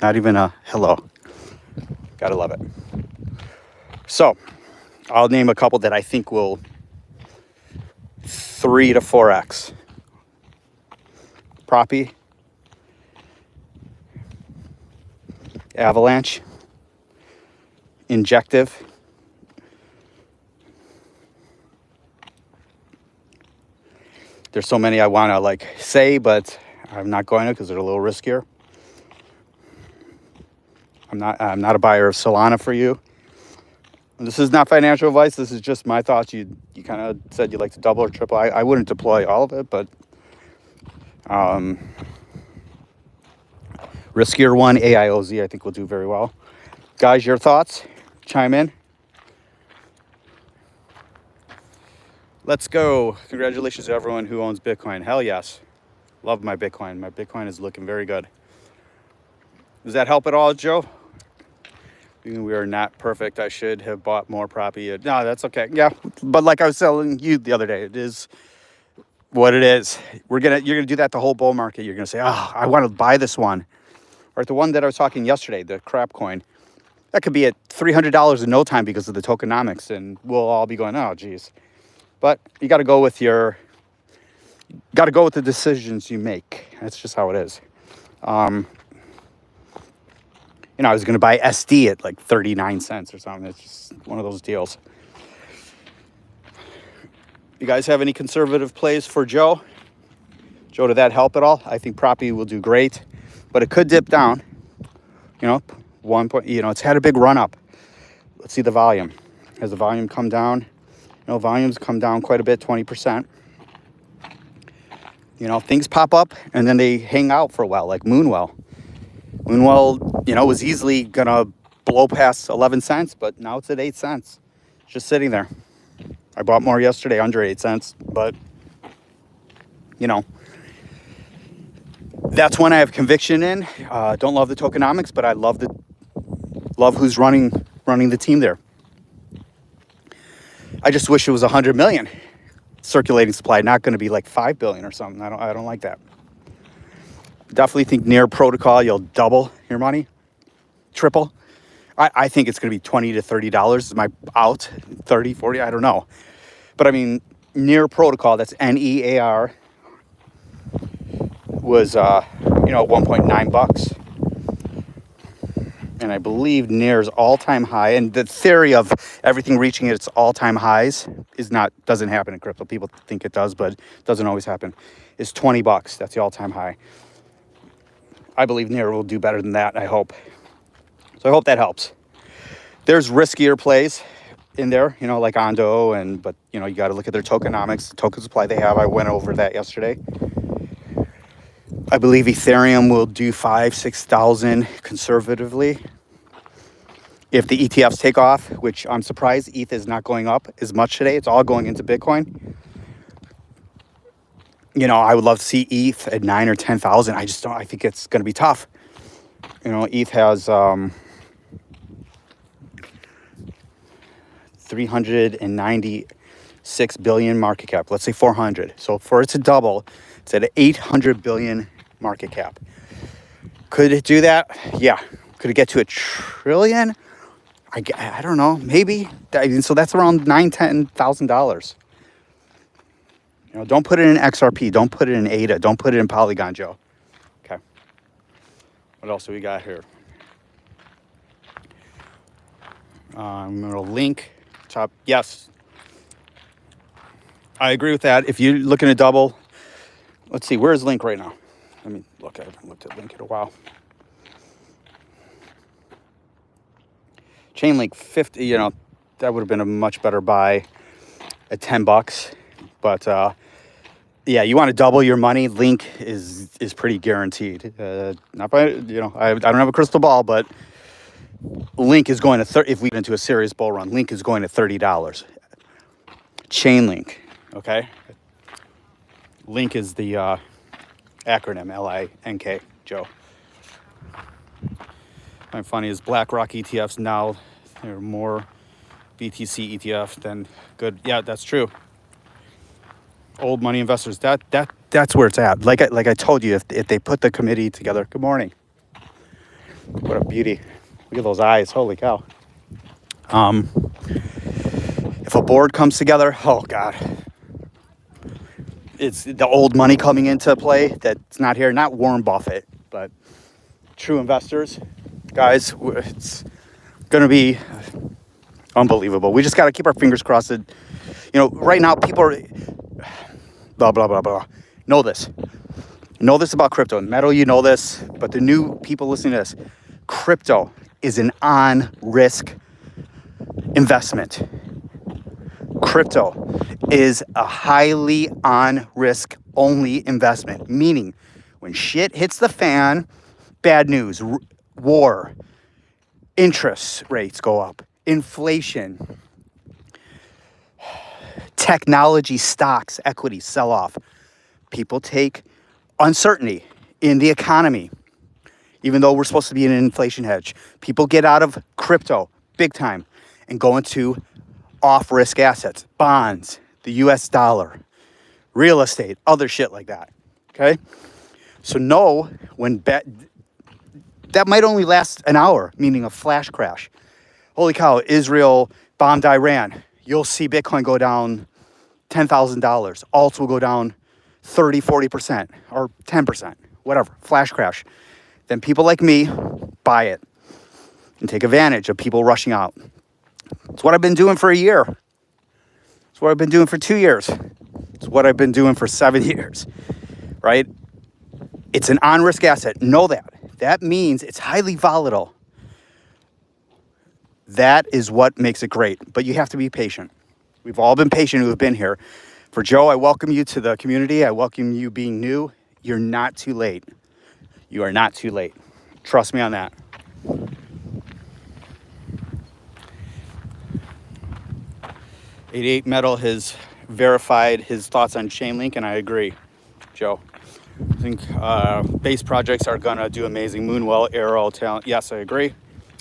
[SPEAKER 1] Not even a hello. Gotta love it. So, I'll name a couple that I think will 3 to 4x. Proppy, Avalanche, Injective. There's so many I want to like say, but I'm not going to because they're a little riskier. I'm not a buyer of Solana for you. This is not financial advice. This is just my thoughts. You kind of said you like to double or triple. I wouldn't deploy all of it, but riskier one, AIOZ, I think will do very well. Guys, your thoughts? Chime in. Let's go. Congratulations to everyone who owns Bitcoin. Hell yes. Love my Bitcoin. My Bitcoin is looking very good. Does that help at all, Joe? We are not perfect. I should have bought more property. No, that's okay. Yeah, but like I was telling you the other day, it is what it is. You're gonna do that the whole bull market. You're gonna say, oh, I want to buy this one, or the one that I was talking yesterday, the crap coin. That could be at $300 in no time because of the tokenomics, and we'll all be going, oh, geez. But you got to go with the decisions you make. That's just how it is. I was going to buy SD at like 39 cents or something. It's just one of those deals. You guys have any conservative plays for Joe? Joe, did that help at all? I think property will do great, but it could dip down. It's had a big run up. Let's see the volume. Has the volume come down? Volumes come down quite a bit, 20%. Things pop up and then they hang out for a while, like Moonwell. Moonwell, was easily going to blow past 11 cents, but now it's at 8 cents. Just sitting there. I bought more yesterday under 8 cents, but, that's one I have conviction in. Don't love the tokenomics, but I love who's running the team there. I just wish it was 100 million circulating supply, not going to be like 5 billion or something. I don't like that. Definitely think near protocol, you'll double your money, triple. I think it's going to be $20 to $30 is my out, 30, 40, I don't know. But I mean, near protocol, that's NEAR, was, $1.9. And I believe near's all-time high. And the theory of everything reaching its all-time highs doesn't happen in crypto. People think it does, but it doesn't always happen. It's $20. That's the all-time high. I believe Near will do better than that, I hope. So I hope that helps. There's riskier plays in there, like Ondo, but you got to look at their tokenomics, the token supply they have. I went over that yesterday. I believe Ethereum will do 6,000 conservatively. If the ETFs take off, which I'm surprised ETH is not going up as much today. It's all going into Bitcoin. I would love to see ETH at 9 or 10,000. I think it's going to be tough. ETH has 396 billion market cap. Let's say 400. So for it to double, it's at 800 billion market cap. Could it do that? Yeah. Could it get to $1 trillion? I don't know. Maybe. So that's around $9,000-$10,000. Don't put it in XRP. Don't put it in ADA. Don't put it in Polygon, Joe. Okay. What else do we got here? I'm going to link top. Yes. I agree with that. If you're looking to double, let's see. Where's Link right now? Let me look. I haven't looked at Link in a while. Chainlink 50, that would have been a much better buy at $10. But yeah, you want to double your money. Link is pretty guaranteed. Not by I don't have a crystal ball, but Link is going to if we get into a serious bull run, Link is going to $30. Chainlink, okay. Link is the acronym LINK. Joe. My funny is BlackRock ETFs now they're more BTC ETF than good. Yeah, that's true. Old money investors, that's where it's at. Like I told you, if they put the committee together. Good morning. What a beauty. Look at those eyes. Holy cow. If a board comes together, oh God. It's the old money coming into play that's not here. Not Warren Buffett, but true investors. Guys, it's going to be unbelievable. We just got to keep our fingers crossed. That, right now people are blah, blah, blah, blah. Know this. Know this about crypto. Metal, you know this, but the new people listening to this, crypto is an on-risk investment. Crypto is a highly on-risk only investment, meaning when shit hits the fan, bad news, war, interest rates go up, inflation, technology stocks, equities sell off. People take uncertainty in the economy, even though we're supposed to be in an inflation hedge. People get out of crypto big time and go into off-risk assets, bonds, the US dollar, real estate, other shit like that. Okay? So know when that might only last an hour, meaning a flash crash. Holy cow, Israel bombed Iran. You'll see Bitcoin go down $10,000. Alts will go down 30, 40% or 10%, whatever, flash crash. Then people like me buy it and take advantage of people rushing out. It's what I've been doing for a year. It's what I've been doing for 2 years. It's what I've been doing for 7 years, right? It's an on-risk asset. Know that. That means it's highly volatile. That is what makes it great. But you have to be patient. We've all been patient who have been here. For Joe, I welcome you to the community. I welcome you being new. You're not too late. You are not too late. Trust me on that. '88 Metal has verified his thoughts on Chainlink, and I agree, Joe. I think base projects are gonna do amazing. Moonwell, Arrow, Talent. Yes, I agree.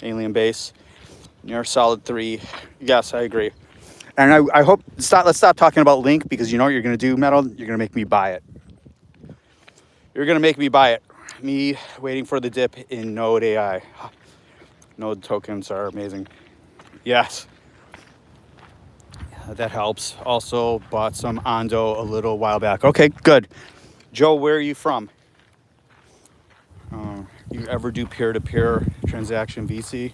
[SPEAKER 1] Alien Base, near Solid 3. Yes, I agree. And I hope let's stop talking about Link, because you know what you're gonna do, Metal. You're gonna make me buy it. You're gonna make me buy it. Me waiting for the dip in Node AI. Node tokens are amazing. Yes. That helps. Also bought some Ondo a little while back. Okay, good. Joe, where are you from? You ever do peer-to-peer transaction VC?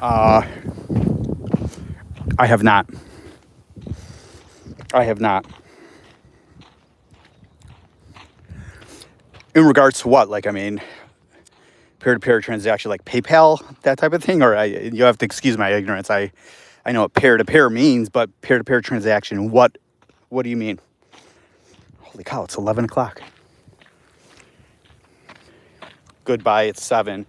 [SPEAKER 1] I have not. I have not. In regards to what? Like, I mean, peer-to-peer transaction, like PayPal, that type of thing? Or you have to excuse my ignorance. I know what peer-to-peer means, but peer-to-peer transaction, what do you mean? Holy cow, it's 11 o'clock. Goodbye, it's 7.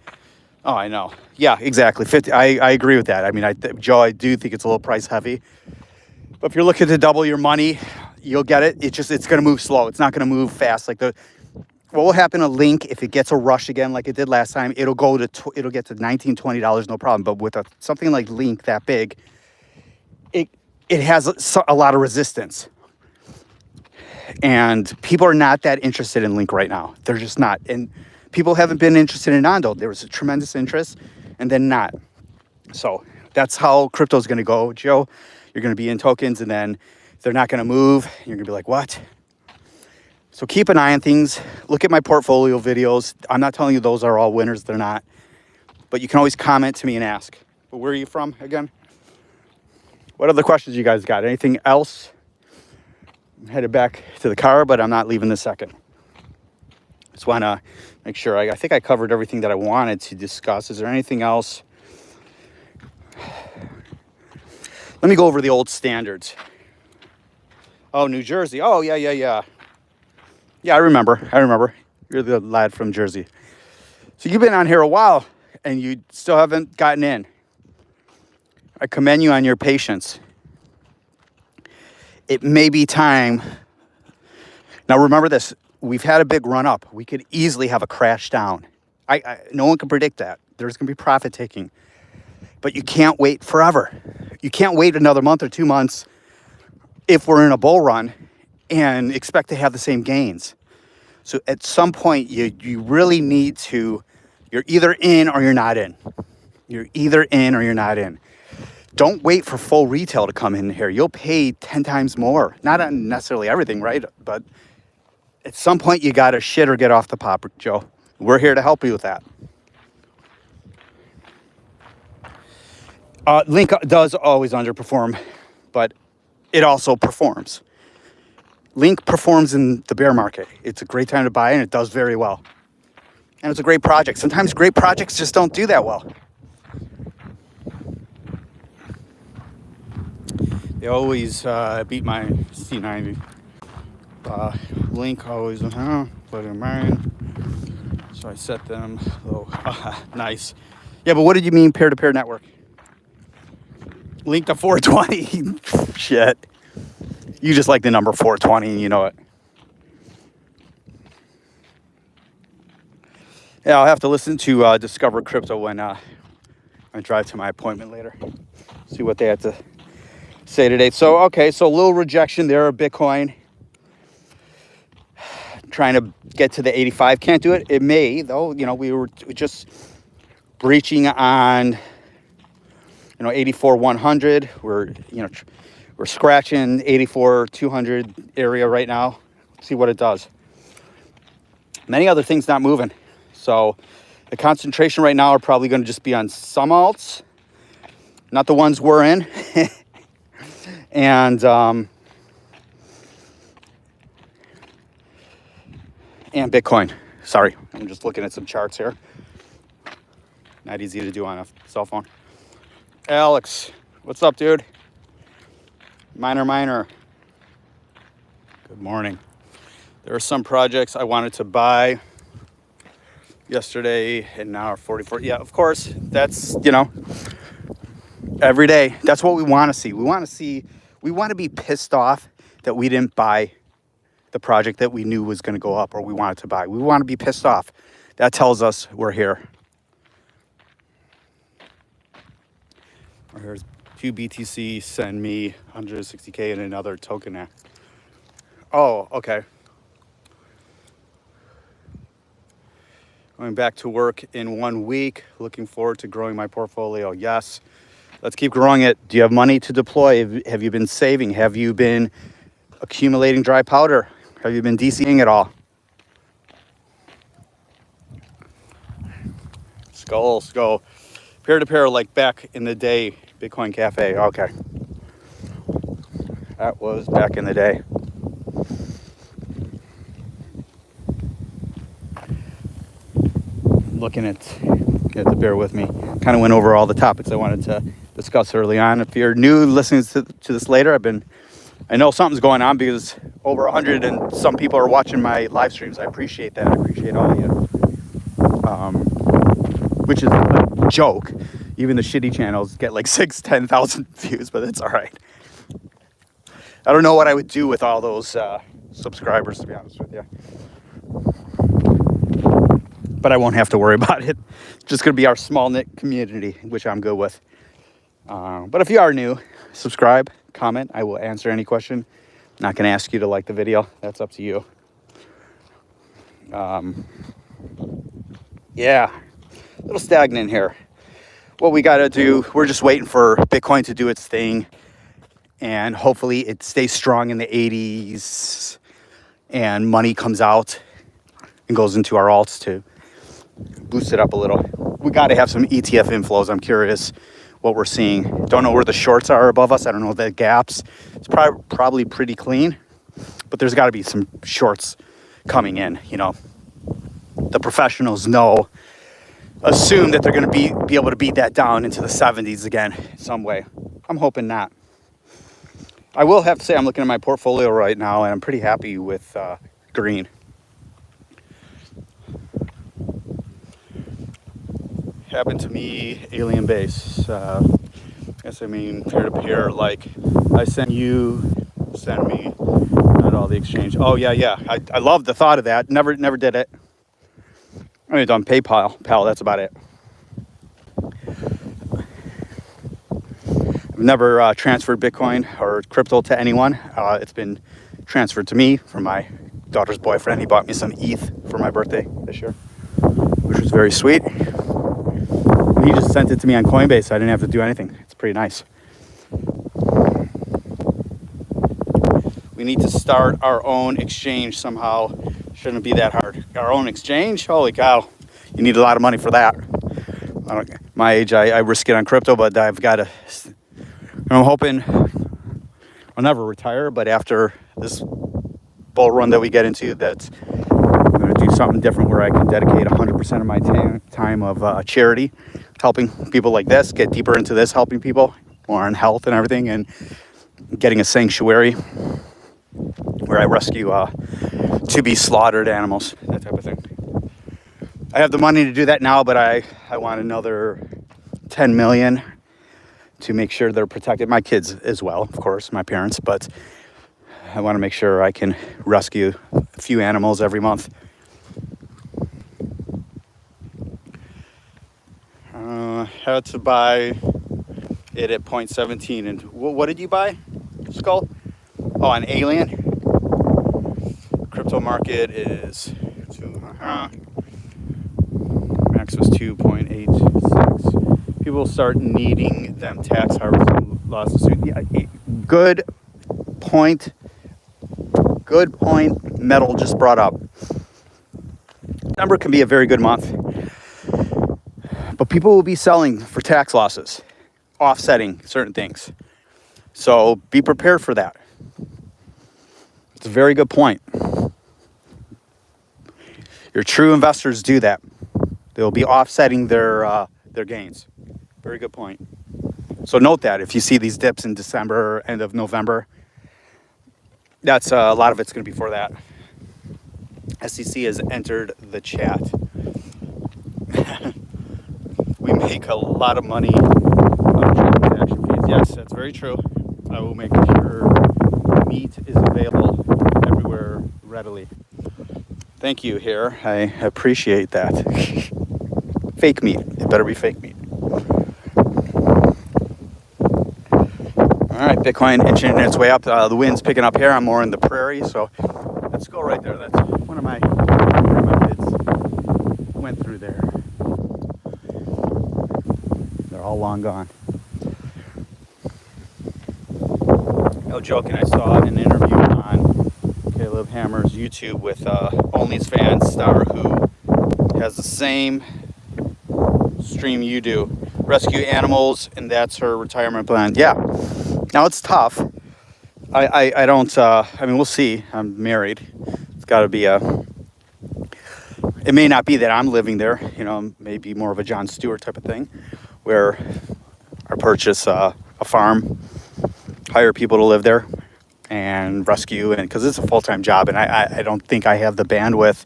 [SPEAKER 1] Oh, I know. Yeah, exactly. 50. I agree with that. I mean, Joe, I do think it's a little price heavy. But if you're looking to double your money, you'll get it. It's going to move slow. It's not going to move fast. Like what will happen to Link if it gets a rush again like it did last time? It'll get to $19, $20, no problem. But with something like Link that big, it has a lot of resistance. And people are not that interested in Link right now. They're just not. And people haven't been interested in Ondo. There was a tremendous interest and then not. So that's how crypto is going to go, Joe. You're going to be in tokens and then they're not going to move. You're going to be like, what? So keep an eye on things. Look at my portfolio videos. I'm not telling you those are all winners. They're not. But you can always comment to me and ask. But where are you from again? What other questions you guys got? Anything else? I'm headed back to the car, but I'm not leaving this second. Just want to make sure. I think I covered everything that I wanted to discuss. Is there anything else? Let me go over the old standards. Oh, New Jersey. Oh, yeah. Yeah, I remember. You're the lad from Jersey. So you've been on here a while, and you still haven't gotten in. I commend you on your patience. It may be time. Now, remember this. We've had a big run up. We could easily have a crash down. No one can predict that. There's going to be profit taking. But you can't wait forever. You can't wait another month or 2 months if we're in a bull run and expect to have the same gains. So at some point, you really need to, you're either in or you're not in. You're either in or you're not in. Don't wait for full retail to come in here. You'll pay 10 times more. Not on necessarily everything, right? But at some point, you got to shit or get off the pot, Joe. We're here to help you with that. Link does always underperform, but it also performs. Link performs in the bear market. It's a great time to buy, and it does very well. And it's a great project. Sometimes great projects just don't do that well. They always beat my C90. Link always, put in mine. So I set them low. Nice. Yeah, but what did you mean peer-to-peer network? Link to 420. Shit. You just like the number 420 and you know it. Yeah, I'll have to listen to Discover Crypto when I drive to my appointment later. See what they have to say today. So, okay, so a little rejection there of Bitcoin. Trying to get to the 85. Can't do it. It may, though. You know, we were just breaching on, 84 100. We're scratching 84 200 area right now. See what it does. Many other things not moving. So the concentration right now are probably going to just be on some alts, not the ones we're in. And Bitcoin. Sorry, I'm just looking at some charts here. Not easy to do on a cell phone. Alex, what's up, dude? Miner. Good morning. There are some projects I wanted to buy yesterday and now are 44. Yeah, of course. That's, every day. That's what we want to see. We want to be pissed off that we didn't buy the project that we knew was going to go up or we wanted to buy. We want to be pissed off. That tells us we're here. Or here's 2 BTC, send me 160K and another token now. Oh, okay. Going back to work in 1 week. Looking forward to growing my portfolio. Yes. Let's keep growing it. Do you have money to deploy? Have you been saving? Have you been accumulating dry powder? Have you been DCing at all? Skull. Peer-to-peer like back in the day. Bitcoin Cafe. Okay. That was back in the day. Looking at, you have to bear with me. Kind of went over all the topics I wanted to discuss early on. If you're new listening to this later, I know something's going on because over 100 and some people are watching my live streams. I appreciate that. I appreciate all of you. Which is a joke. Even the shitty channels get like 10,000 views, but that's all right. I don't know what I would do with all those subscribers, to be honest with you. But I won't have to worry about it. It's just going to be our small-knit community, which I'm good with. But if you are new, subscribe, comment. I will answer any question. I'm not going to ask you to like the video. That's up to you. Yeah, a little stagnant here. What we got to do, we're just waiting for Bitcoin to do its thing. And hopefully it stays strong in the 80s. And money comes out and goes into our alts to boost it up a little. We got to have some ETF inflows. I'm curious what we're seeing. Don't know where the shorts are above us. I don't know the gaps. It's probably pretty clean, but there's got to be some shorts coming in. The professionals assume that they're going to be able to beat that down into the 70s again some way. I'm hoping not. I will have to say I'm looking at my portfolio right now and I'm pretty happy with green. Happened to me, alien base. Peer-to-peer, like I send you, send me, not all the exchange. Oh yeah. I love the thought of that. Never did it. I only done PayPal, that's about it. I've never transferred Bitcoin or crypto to anyone. It's been transferred to me from my daughter's boyfriend. He bought me some ETH for my birthday this year, which was very sweet. He just sent it to me on Coinbase, so I didn't have to do anything. It's pretty nice. We need to start our own exchange somehow. Shouldn't be that hard. Our own exchange? Holy cow. You need a lot of money for that. my age, I risk it on crypto, but I'm hoping I'll never retire, but after this bull run that we get into, that's I'm going to do something different where I can dedicate 100% of my time of charity, helping people like this, get deeper into this, helping people more on health and everything, and getting a sanctuary where I rescue to be slaughtered animals, that type of thing. I have the money to do that now, but I want another 10 million to make sure they're protected. My kids as well, of course, my parents, but I want to make sure I can rescue a few animals every month. Had to buy it at 0.17. And what did you buy, Skull? Oh, an Alien. Crypto market is max was 2.86. People start needing them tax harvesting losses. Yeah, good point. Good point. Metal just brought up. December can be a very good month, but people will be selling for tax losses, offsetting certain things. So be prepared for that. It's a very good point. Your true investors do that. They'll be offsetting their gains. Very good point. So note that if you see these dips in December, end of November, that's a lot of it's going to be for that. SEC has entered the chat. We make a lot of money on transaction fees. Yes, that's very true. I will make sure meat is available everywhere readily. Thank you here. I appreciate that. Fake meat. It better be fake meat. All right, Bitcoin inching its way up. The wind's picking up here. I'm more in the prairie, so let's go right there. That's one of my kids went through there. They're all long gone. No joking. I saw an interview on Caleb Hammer's YouTube with OnlyFans star who has the same stream you do. Rescue animals, and that's her retirement plan. Yeah. Now it's tough. I don't, I mean, we'll see. I'm married. It's got to be it may not be that I'm living there, maybe more of a Jon Stewart type of thing, where I purchase a farm, hire people to live there, and rescue, and because it's a full-time job, and I don't think I have the bandwidth,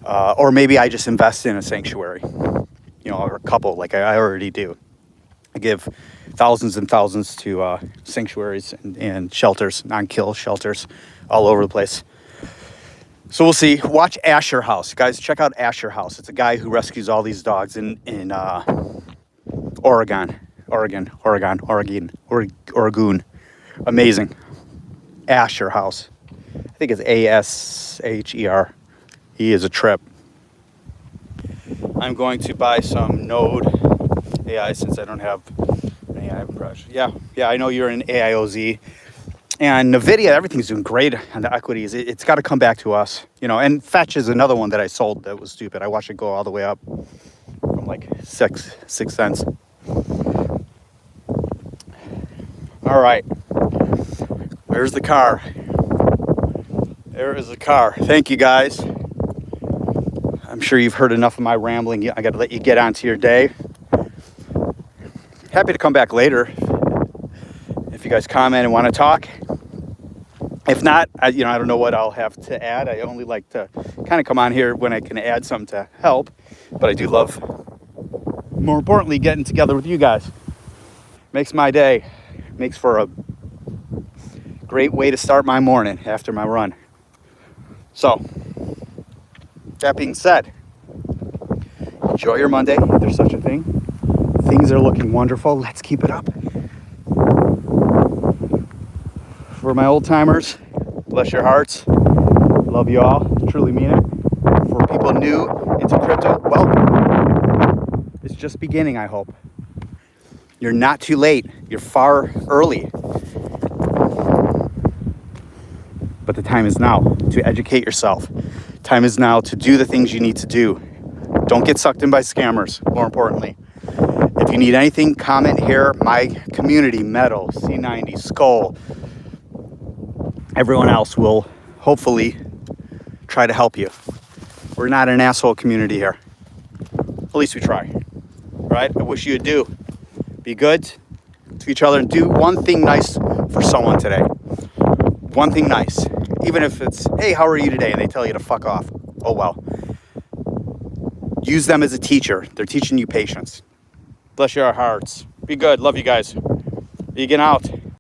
[SPEAKER 1] or maybe I just invest in a sanctuary, or a couple, like I already do. I give thousands and thousands to sanctuaries and shelters, non-kill shelters all over the place. So we'll see. Watch Asher House. Guys, check out Asher House. It's a guy who rescues all these dogs in Oregon. Amazing. Asher House. I think it's Asher. He is a trip. I'm going to buy some Node AI since I don't have an AI brush. Yeah, I know you're in AIOZ. And NVIDIA, everything's doing great on the equities. It's got to come back to us. And Fetch is another one that I sold that was stupid. I watched it go all the way up from like 6 cents. All right. There's the car. There is the car. Thank you, guys. I'm sure you've heard enough of my rambling. I got to let you get on to your day. Happy to come back later if you guys comment and want to talk. If not, I don't know what I'll have to add. I only like to kind of come on here when I can add something to help. But I do love, more importantly, getting together with you guys. Makes my day. Makes for a great way to start my morning after my run. So, that being said, enjoy your Monday, if there's such a thing. Things are looking wonderful. Let's keep it up. For my old timers, bless your hearts. Love you all. Truly mean it. For people new into crypto, well, it's just beginning, I hope. You're not too late. You're far early. But the time is now to educate yourself. Time is now to do the things you need to do. Don't get sucked in by scammers, more importantly. If you need anything, comment here. My community, Metal, C90, Skull, everyone else will hopefully try to help you. We're not an asshole community here. At least we try, right? I wish you would do. Be good to each other and do one thing nice for someone today. One thing nice. Even if it's, hey, how are you today? And they tell you to fuck off. Oh, well. Use them as a teacher. They're teaching you patience. Bless your hearts. Be good. Love you guys. Vegan out.